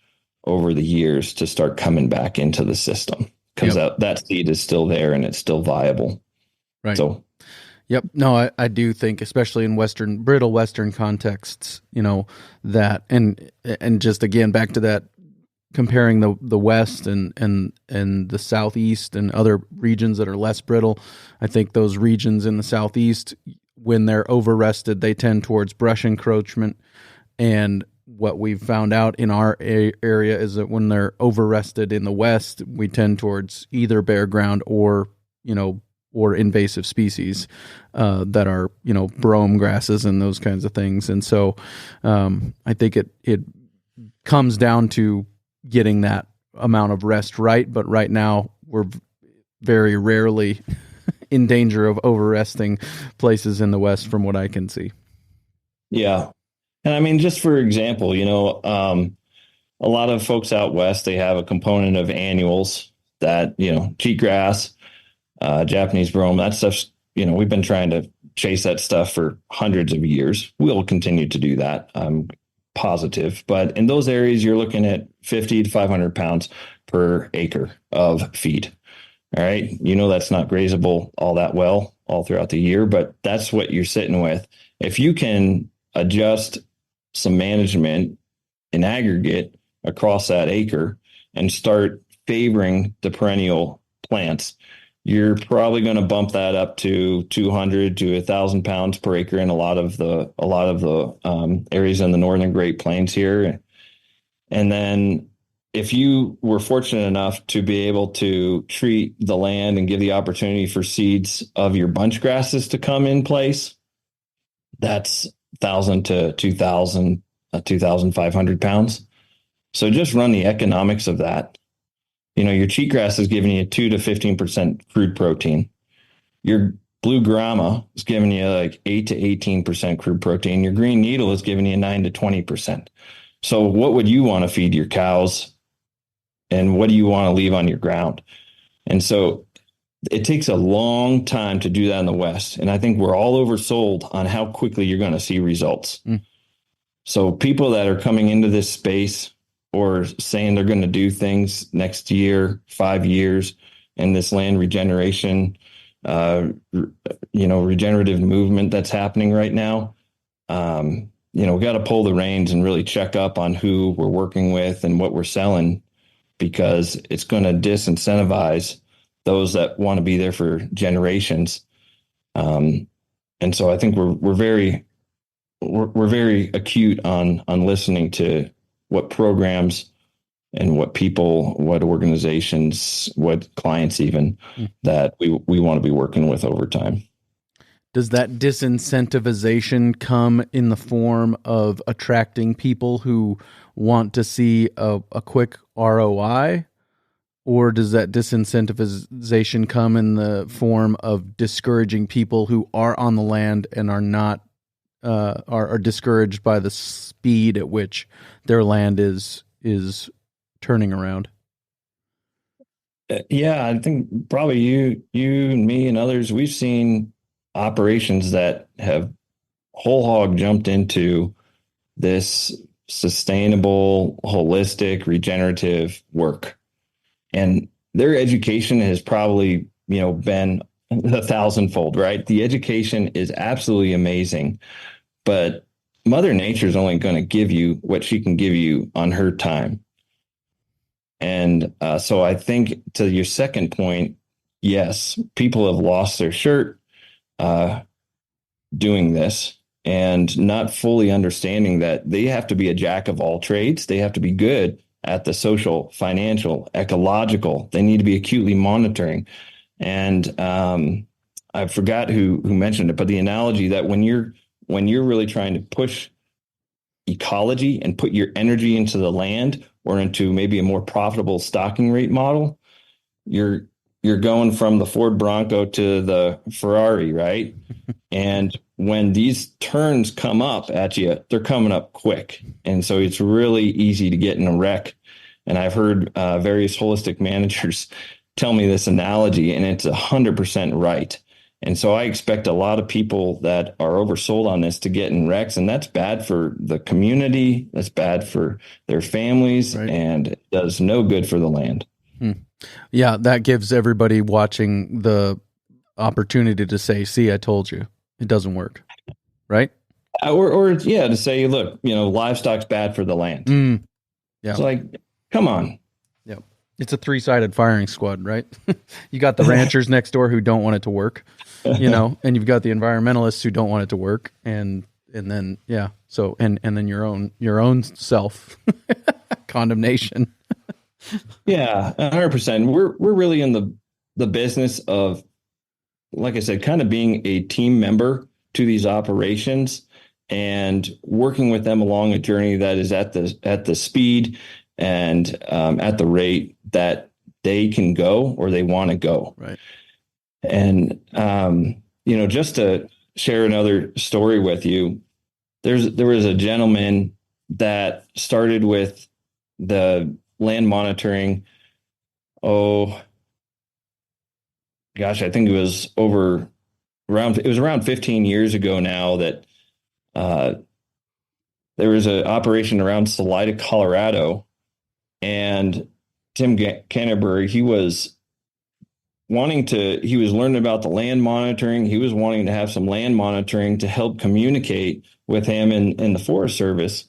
over the years to start coming back into the system, because that seed is still there and it's still viable. Right. So, yep. No, I do think, especially in brittle Western contexts, that, and just again, back to that, comparing the West and the Southeast and other regions that are less brittle. I think those regions in the Southeast, when they're over-rested, they tend towards brush encroachment. And what we've found out in our area is that when they're over-rested in the West, we tend towards either bare ground or invasive species that are, brome grasses and those kinds of things. And so I think it comes down to getting that amount of rest right. But right now we're very rarely in danger of over-resting places in the West from what I can see. Yeah. And I mean, just for example, a lot of folks out West, they have a component of annuals that, cheatgrass, Japanese brome, that stuff's, we've been trying to chase that stuff for hundreds of years. We'll continue to do that. I'm positive. But in those areas, you're looking at 50 to 500 pounds per acre of feed. All right. That's not grazable all that well all throughout the year, but that's what you're sitting with. If you can adjust some management in aggregate across that acre and start favoring the perennial plants, you're probably going to bump that up to 200 to 1,000 pounds per acre in a lot of the areas in the northern Great Plains here. And then if you were fortunate enough to be able to treat the land and give the opportunity for seeds of your bunch grasses to come in place, that's 1,000 to 2,000, 2,500 pounds. So just run the economics of that. Your cheatgrass is giving you 2 to 15% crude protein. Your blue grama is giving you like 8 to 18% crude protein. Your green needle is giving you 9 to 20%. So what would you want to feed your cows? And what do you want to leave on your ground? And so it takes a long time to do that in the West. And I think we're all oversold on how quickly you're going to see results. So people that are coming into this space or saying they're going to do things next year, 5 years, and this land regeneration, regenerative movement that's happening right now, we got to pull the reins and really check up on who we're working with and what we're selling, because it's going to disincentivize those that want to be there for generations. And so I think we're very acute on listening to what programs and what people, what organizations, what clients even that we want to be working with over time. Does that disincentivization come in the form of attracting people who want to see a quick ROI? Or does that disincentivization come in the form of discouraging people who are on the land and are not are discouraged by the speed at which their land is turning around? Yeah, I think probably you and me and others, we've seen operations that have whole hog jumped into this sustainable, holistic, regenerative work. And their education has probably, been 1,000-fold, right? The education is absolutely amazing, but Mother Nature is only going to give you what she can give you on her time. And so I think to your second point, yes, people have lost their shirt doing this and not fully understanding that they have to be a jack of all trades. They have to be good at the social, financial, ecological. They need to be acutely monitoring. And I forgot who mentioned it, but the analogy that when you're really trying to push ecology and put your energy into the land or into maybe a more profitable stocking rate model, you're going from the Ford Bronco to the Ferrari, right? And when these turns come up at you, they're coming up quick. And so it's really easy to get in a wreck. And I've heard various holistic managers tell me this analogy, and it's 100% right. And so I expect a lot of people that are oversold on this to get in wrecks, and that's bad for the community. That's bad for their families, right, and it does no good for the land. Yeah, that gives everybody watching the opportunity to say, see, I told you, it doesn't work, right? Or to say, look, livestock's bad for the land. Yeah. It's like, come on. Yeah. It's a three-sided firing squad, right? You got the ranchers next door who don't want it to work, and you've got the environmentalists who don't want it to work. And then, yeah. So, and then your own self condemnation. Yeah, 100%. We're really in the business of, like I said, kind of being a team member to these operations and working with them along a journey that is at the speed and at the rate that they can go or they want to go. Right. And just to share another story with you, there was a gentleman that started with the land monitoring. Oh gosh, I think it was around 15 years ago now that there was an operation around Salida, Colorado, and Tim Canterbury, he was learning about the land monitoring. He was wanting to have some land monitoring to help communicate with him in the Forest Service,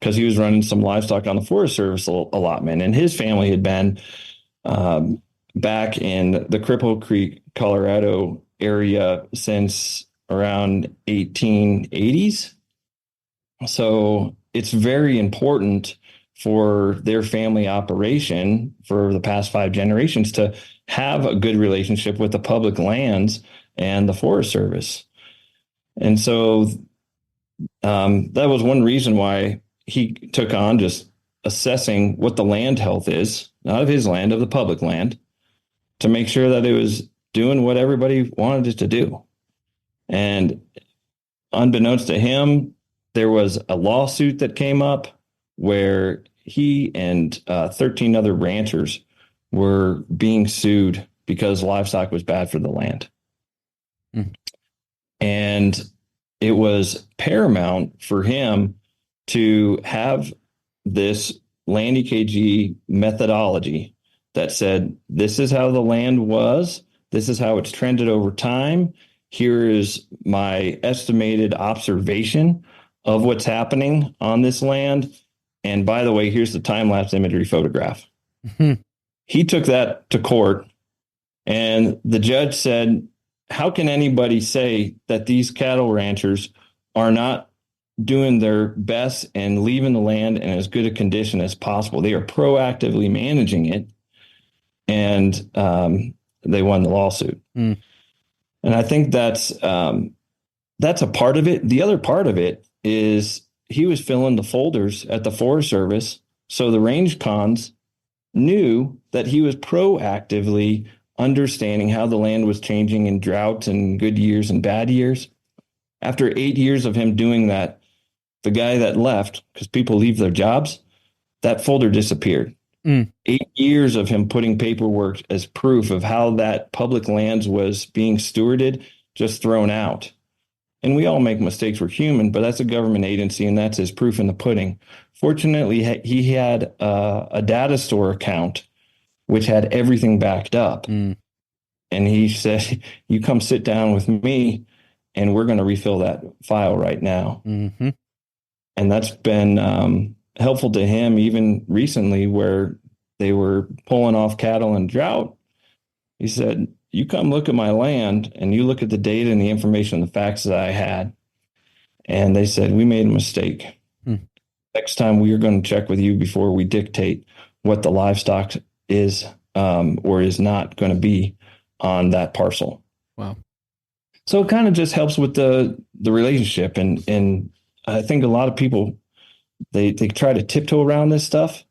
because he was running some livestock on the Forest Service allotment, and his family had been back in the Cripple Creek, Colorado area since around 1880s. So it's very important for their family operation for the past 5 generations to have a good relationship with the public lands and the Forest Service. And so that was one reason why he took on just assessing what the land health is, not of his land, of the public land, to make sure that it was doing what everybody wanted it to do. And unbeknownst to him, there was a lawsuit that came up where he and 13 other ranchers were being sued because livestock was bad for the land. Mm. And it was paramount for him to have this land EKG methodology that said, this is how the land was, this is how it's trended over time, here is my estimated observation of what's happening on this land, and by the way, here's the time-lapse imagery photograph. Mm-hmm. He took that to court, and the judge said, how can anybody say that these cattle ranchers are not doing their best and leaving the land in as good a condition as possible? They are proactively managing it, and they won the lawsuit. Mm. And I think that's a part of it. The other part of it is he was filling the folders at the Forest Service, so the range cons knew that he was proactively understanding how the land was changing in droughts and good years and bad years. After 8 years of him doing that, the guy that left, because people leave their jobs, that folder disappeared. 8 years of him putting paperwork as proof of how that public lands was being stewarded, just thrown out. And we all make mistakes. We're human, but that's a government agency, and that's his proof in the pudding. Fortunately, he had a data store account which had everything backed up. And he said, you come sit down with me, and we're going to refill that file right now. Mm-hmm. And that's been helpful to him even recently, where they were pulling off cattle in drought. He said, you come look at my land and you look at the data and the information, the facts that I had. And they said, we made a mistake. Next time we are going to check with you before we dictate what the livestock is or is not going to be on that parcel. Wow. So it kind of just helps with the relationship. And I think a lot of people, they try to tiptoe around this stuff,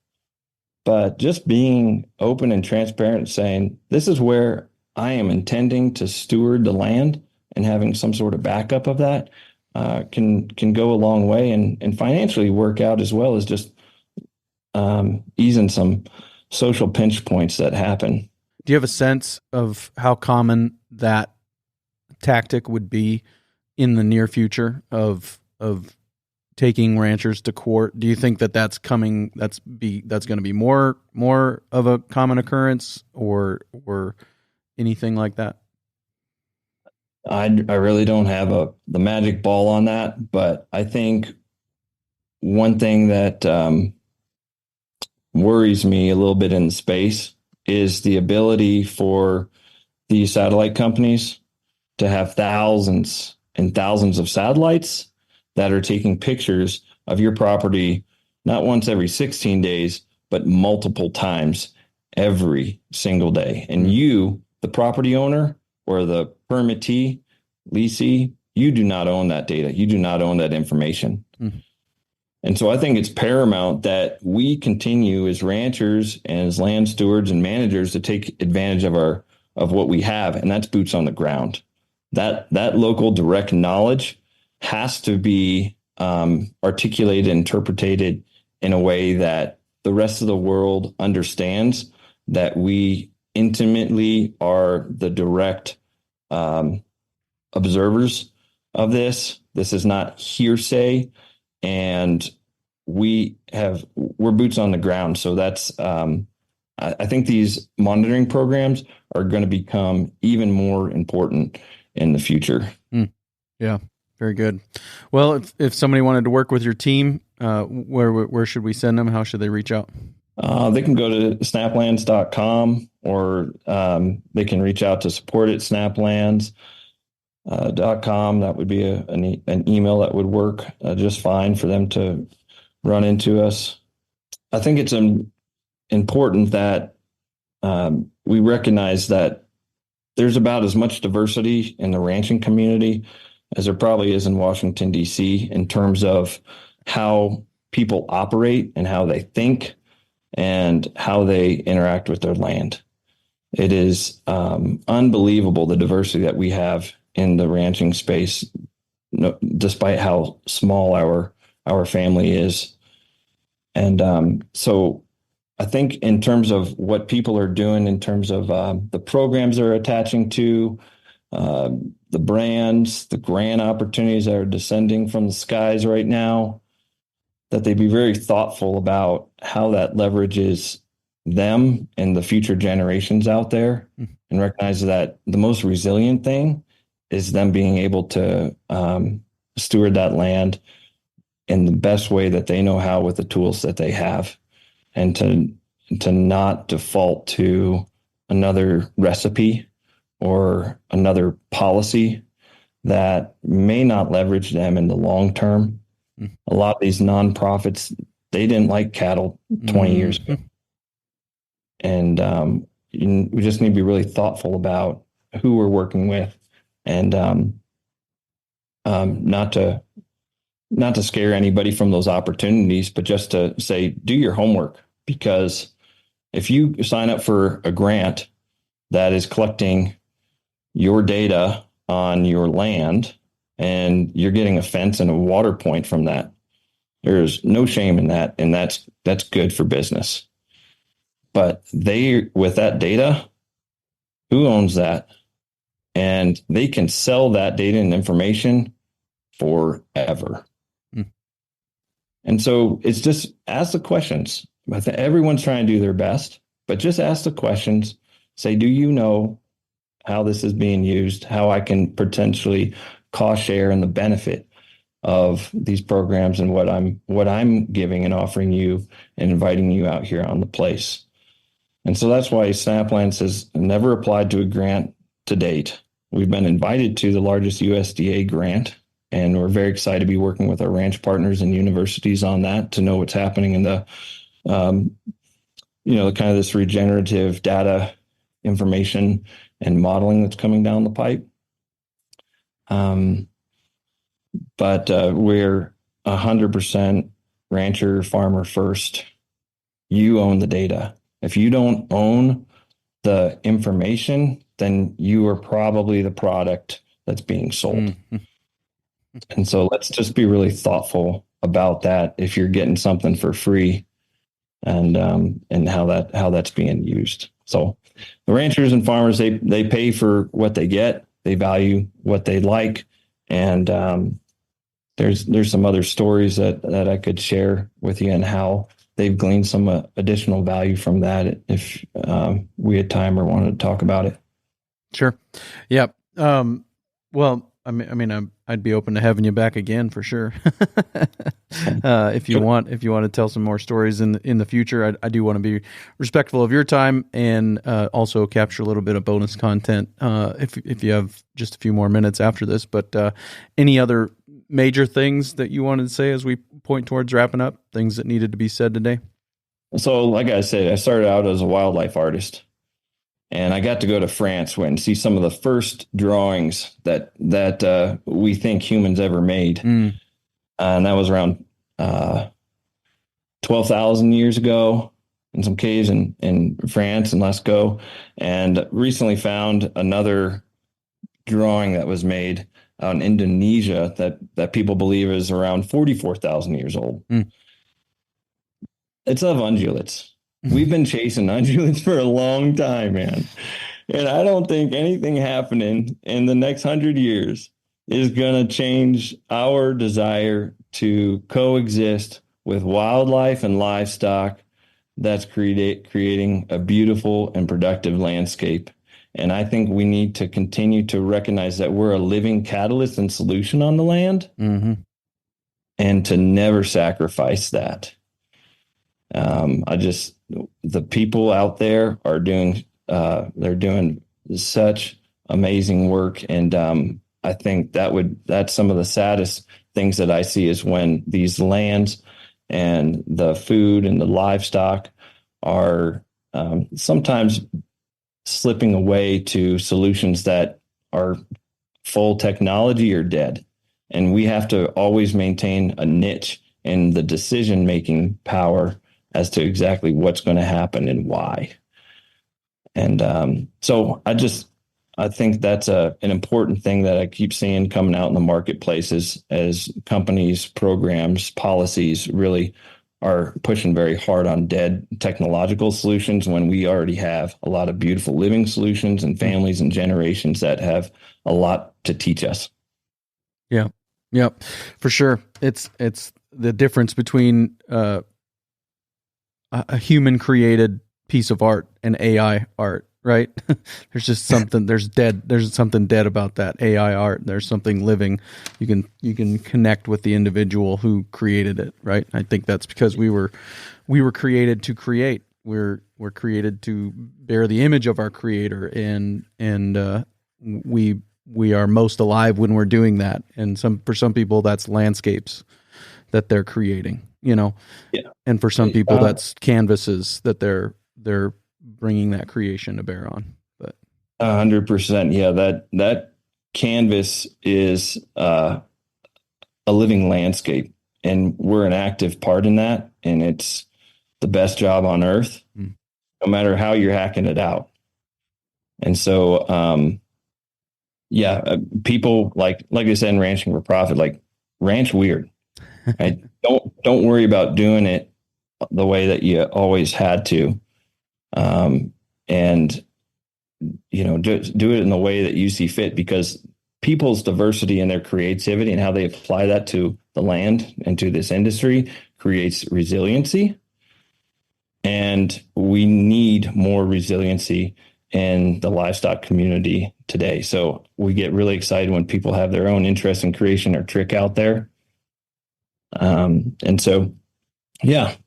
but just being open and transparent and saying, this is where I am intending to steward the land, and having some sort of backup of that can go a long way and financially work out, as well as just easing some social pinch points that happen. Do you have a sense of how common that tactic would be in the near future of taking ranchers to court? Do you think that's coming? That's going to be more of a common occurrence, or anything like that? I really don't have the magic ball on that, but I think one thing that worries me a little bit in the space is the ability for these satellite companies to have thousands and thousands of satellites that are taking pictures of your property, not once every 16 days, but multiple times every single day. And you, the property owner or the permittee, leasee, you do not own that data. You do not own that information. Mm-hmm. And so I think it's paramount that we continue as ranchers and as land stewards and managers to take advantage of what we have, and that's boots on the ground. That local direct knowledge has to be articulated, interpreted in a way that the rest of the world understands that we intimately are the direct observers of this. This is not hearsay, and we're boots on the ground. So that's I think these monitoring programs are going to become even more important in the future. Yeah, very good. Well, if somebody wanted to work with your team, where should we send them? How should they reach out? They can go to snaplands.com, or they can reach out to support at snaplands.com. That would be an email that would work just fine for them to run into us. I think it's important that we recognize that there's about as much diversity in the ranching community as there probably is in Washington, D.C., in terms of how people operate and how they think and how they interact with their land. It is unbelievable, the diversity that we have in the ranching space, despite how small our family is. And so I think in terms of what people are doing, in terms of the programs they're attaching to, the brands, the grant opportunities that are descending from the skies right now, that they be very thoughtful about how that leverages them and the future generations out there, and recognize that the most resilient thing is them being able to steward that land in the best way that they know how with the tools that they have, and to not default to another recipe or another policy that may not leverage them in the long term. A lot of these nonprofits, they didn't like cattle 20 years ago. And we just need to be really thoughtful about who we're working with, and not to scare anybody from those opportunities, but just to say, do your homework. Because if you sign up for a grant that is collecting your data on your land and you're getting a fence and a water point from that, there's no shame in that. And that's good for business. But with that data, who owns that? And they can sell that data and information forever. And so it's just ask the questions. Everyone's trying to do their best, but just ask the questions. Say, do you know how this is being used? How I can potentially cost share in the benefit of these programs, and what I'm giving and offering you and inviting you out here on the place. And so that's why SnapLands has never applied to a grant to date. We've been invited to the largest USDA grant, and we're very excited to be working with our ranch partners and universities on that, to know what's happening in the, kind of this regenerative data information and modeling that's coming down the pipe. But we're 100% rancher, farmer first. You own the data. If you don't own the information, then you are probably the product that's being sold. And so let's just be really thoughtful about that. If you're getting something for free, and how that's being used. So the ranchers and farmers, they pay for what they get. They value what they like. And there's some other stories that I could share with you, and how they've gleaned some additional value from that, if we had time or wanted to talk about it. Sure. Yeah. Well, I'd be open to having you back again for sure. If you want to tell some more stories in the future, I do want to be respectful of your time, and also capture a little bit of bonus content if you have just a few more minutes after this. But any other major things that you wanted to say as we point towards wrapping up, things that needed to be said today? So, like I said, I started out as a wildlife artist, and I got to go to France and see some of the first drawings that we think humans ever made. And that was around 12,000 years ago, in some caves in France and Lascaux. And recently found another drawing that was made out in Indonesia that people believe is around 44,000 years old. It's of ungulates. We've been chasing ungulates for a long time, man. And I don't think anything happening in the next 100 years is going to change our desire to coexist with wildlife and livestock that's creating a beautiful and productive landscape. And I think we need to continue to recognize that we're a living catalyst and solution on the land, and to never sacrifice that. The people out there are doing, they're doing such amazing work. And I think that's some of the saddest things that I see is when these lands and the food and the livestock are sometimes slipping away to solutions that are full technology or dead. And we have to always maintain a niche in the decision-making power as to exactly what's going to happen and why. And so I think that's an important thing that I keep seeing coming out in the marketplace as companies, programs, policies really are pushing very hard on dead technological solutions when we already have a lot of beautiful living solutions and families and generations that have a lot to teach us. Yeah. Yep. For sure. It's the difference between a human created piece of art and AI art, right? There's just something there's something dead about that AI art. There's something living. You can connect with the individual who created it, right? I think that's because we were created to create. We're created to bear the image of our creator, and we are most alive when we're doing that. And for some people that's landscapes that they're creating, Yeah. And for some people that's canvases that they're bringing that creation to bear on. But 100%. Yeah. That canvas is a living landscape, and we're an active part in that. And it's the best job on earth, no matter how you're hacking it out. And so, people like I said in Ranching for Profit, like ranch weird. Right? Don't worry about doing it the way that you always had to, and just do it in the way that you see fit. Because people's diversity and their creativity and how they apply that to the land and to this industry creates resiliency, and we need more resiliency in the livestock community today. So we get really excited when people have their own interest in creation or trick out there. And so, if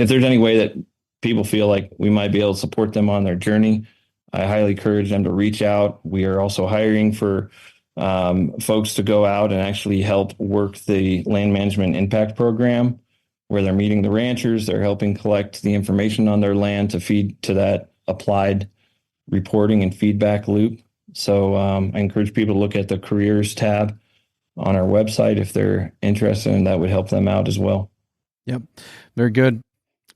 there's any way that people feel like we might be able to support them on their journey, I highly encourage them to reach out. We are also hiring for folks to go out and actually help work the land management impact program, where they're meeting the ranchers, they're helping collect the information on their land to feed to that applied reporting and feedback loop. So I encourage people to look at the careers tab on our website if they're interested, and that would help them out as well. Yep. Very good.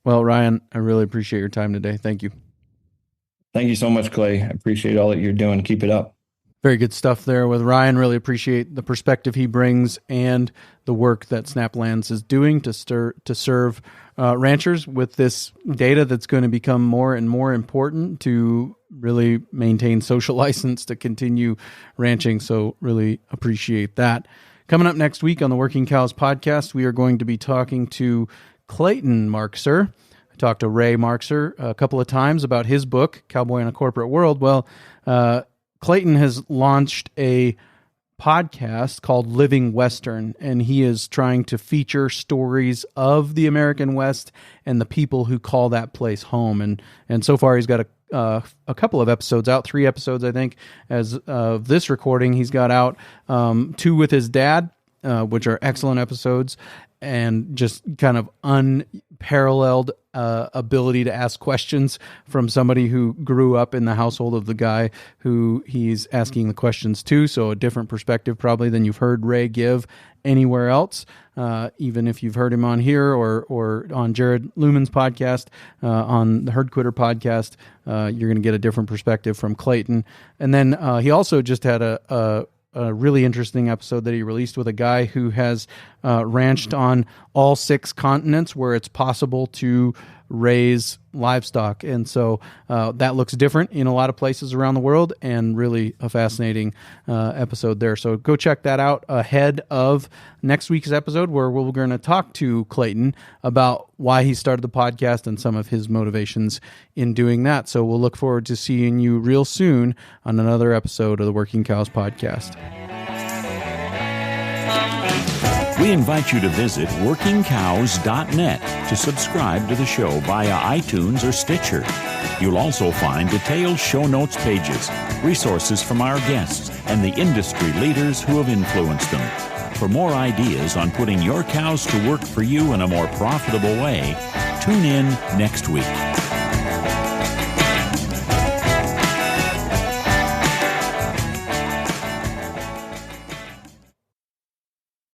Well, Ryan, I really appreciate your time today. Thank you. Thank you so much, Clay. I appreciate all that you're doing. Keep it up. Very good stuff there with Ryan. Really appreciate the perspective he brings and the work that SnapLands is doing to serve ranchers with this data that's going to become more and more important to really maintain social license to continue ranching. So really appreciate that. Coming up next week on the Working Cows podcast, we are going to be talking to Clayton Markser. I talked to Ray Markser a couple of times about his book, Cowboy in a Corporate World. Well, Clayton has launched a podcast called Living Western, and he is trying to feature stories of the American West and the people who call that place home. And so far, he's got a couple of episodes out, 3 episodes, I think, as of this recording. He's got out 2 with his dad, which are excellent episodes, and just kind of unparalleled ability to ask questions from somebody who grew up in the household of the guy who he's asking the questions to. So a different perspective probably than you've heard Ray give anywhere else, even if you've heard him on here or on Jared Lumen's podcast, on the Herd Quitter podcast. You're going to get a different perspective from Clayton. And then he also just had a really interesting episode that he released with a guy who has ranched on all 6 continents where it's possible to raise livestock. And so that looks different in a lot of places around the world, and really a fascinating episode there. So go check that out ahead of next week's episode, where we're going to talk to Clayton about why he started the podcast and some of his motivations in doing that. So we'll look forward to seeing you real soon on another episode of the Working Cows Podcast. We invite you to visit workingcows.net to subscribe to the show via iTunes or Stitcher. You'll also find detailed show notes pages, resources from our guests, and the industry leaders who have influenced them. For more ideas on putting your cows to work for you in a more profitable way, tune in next week.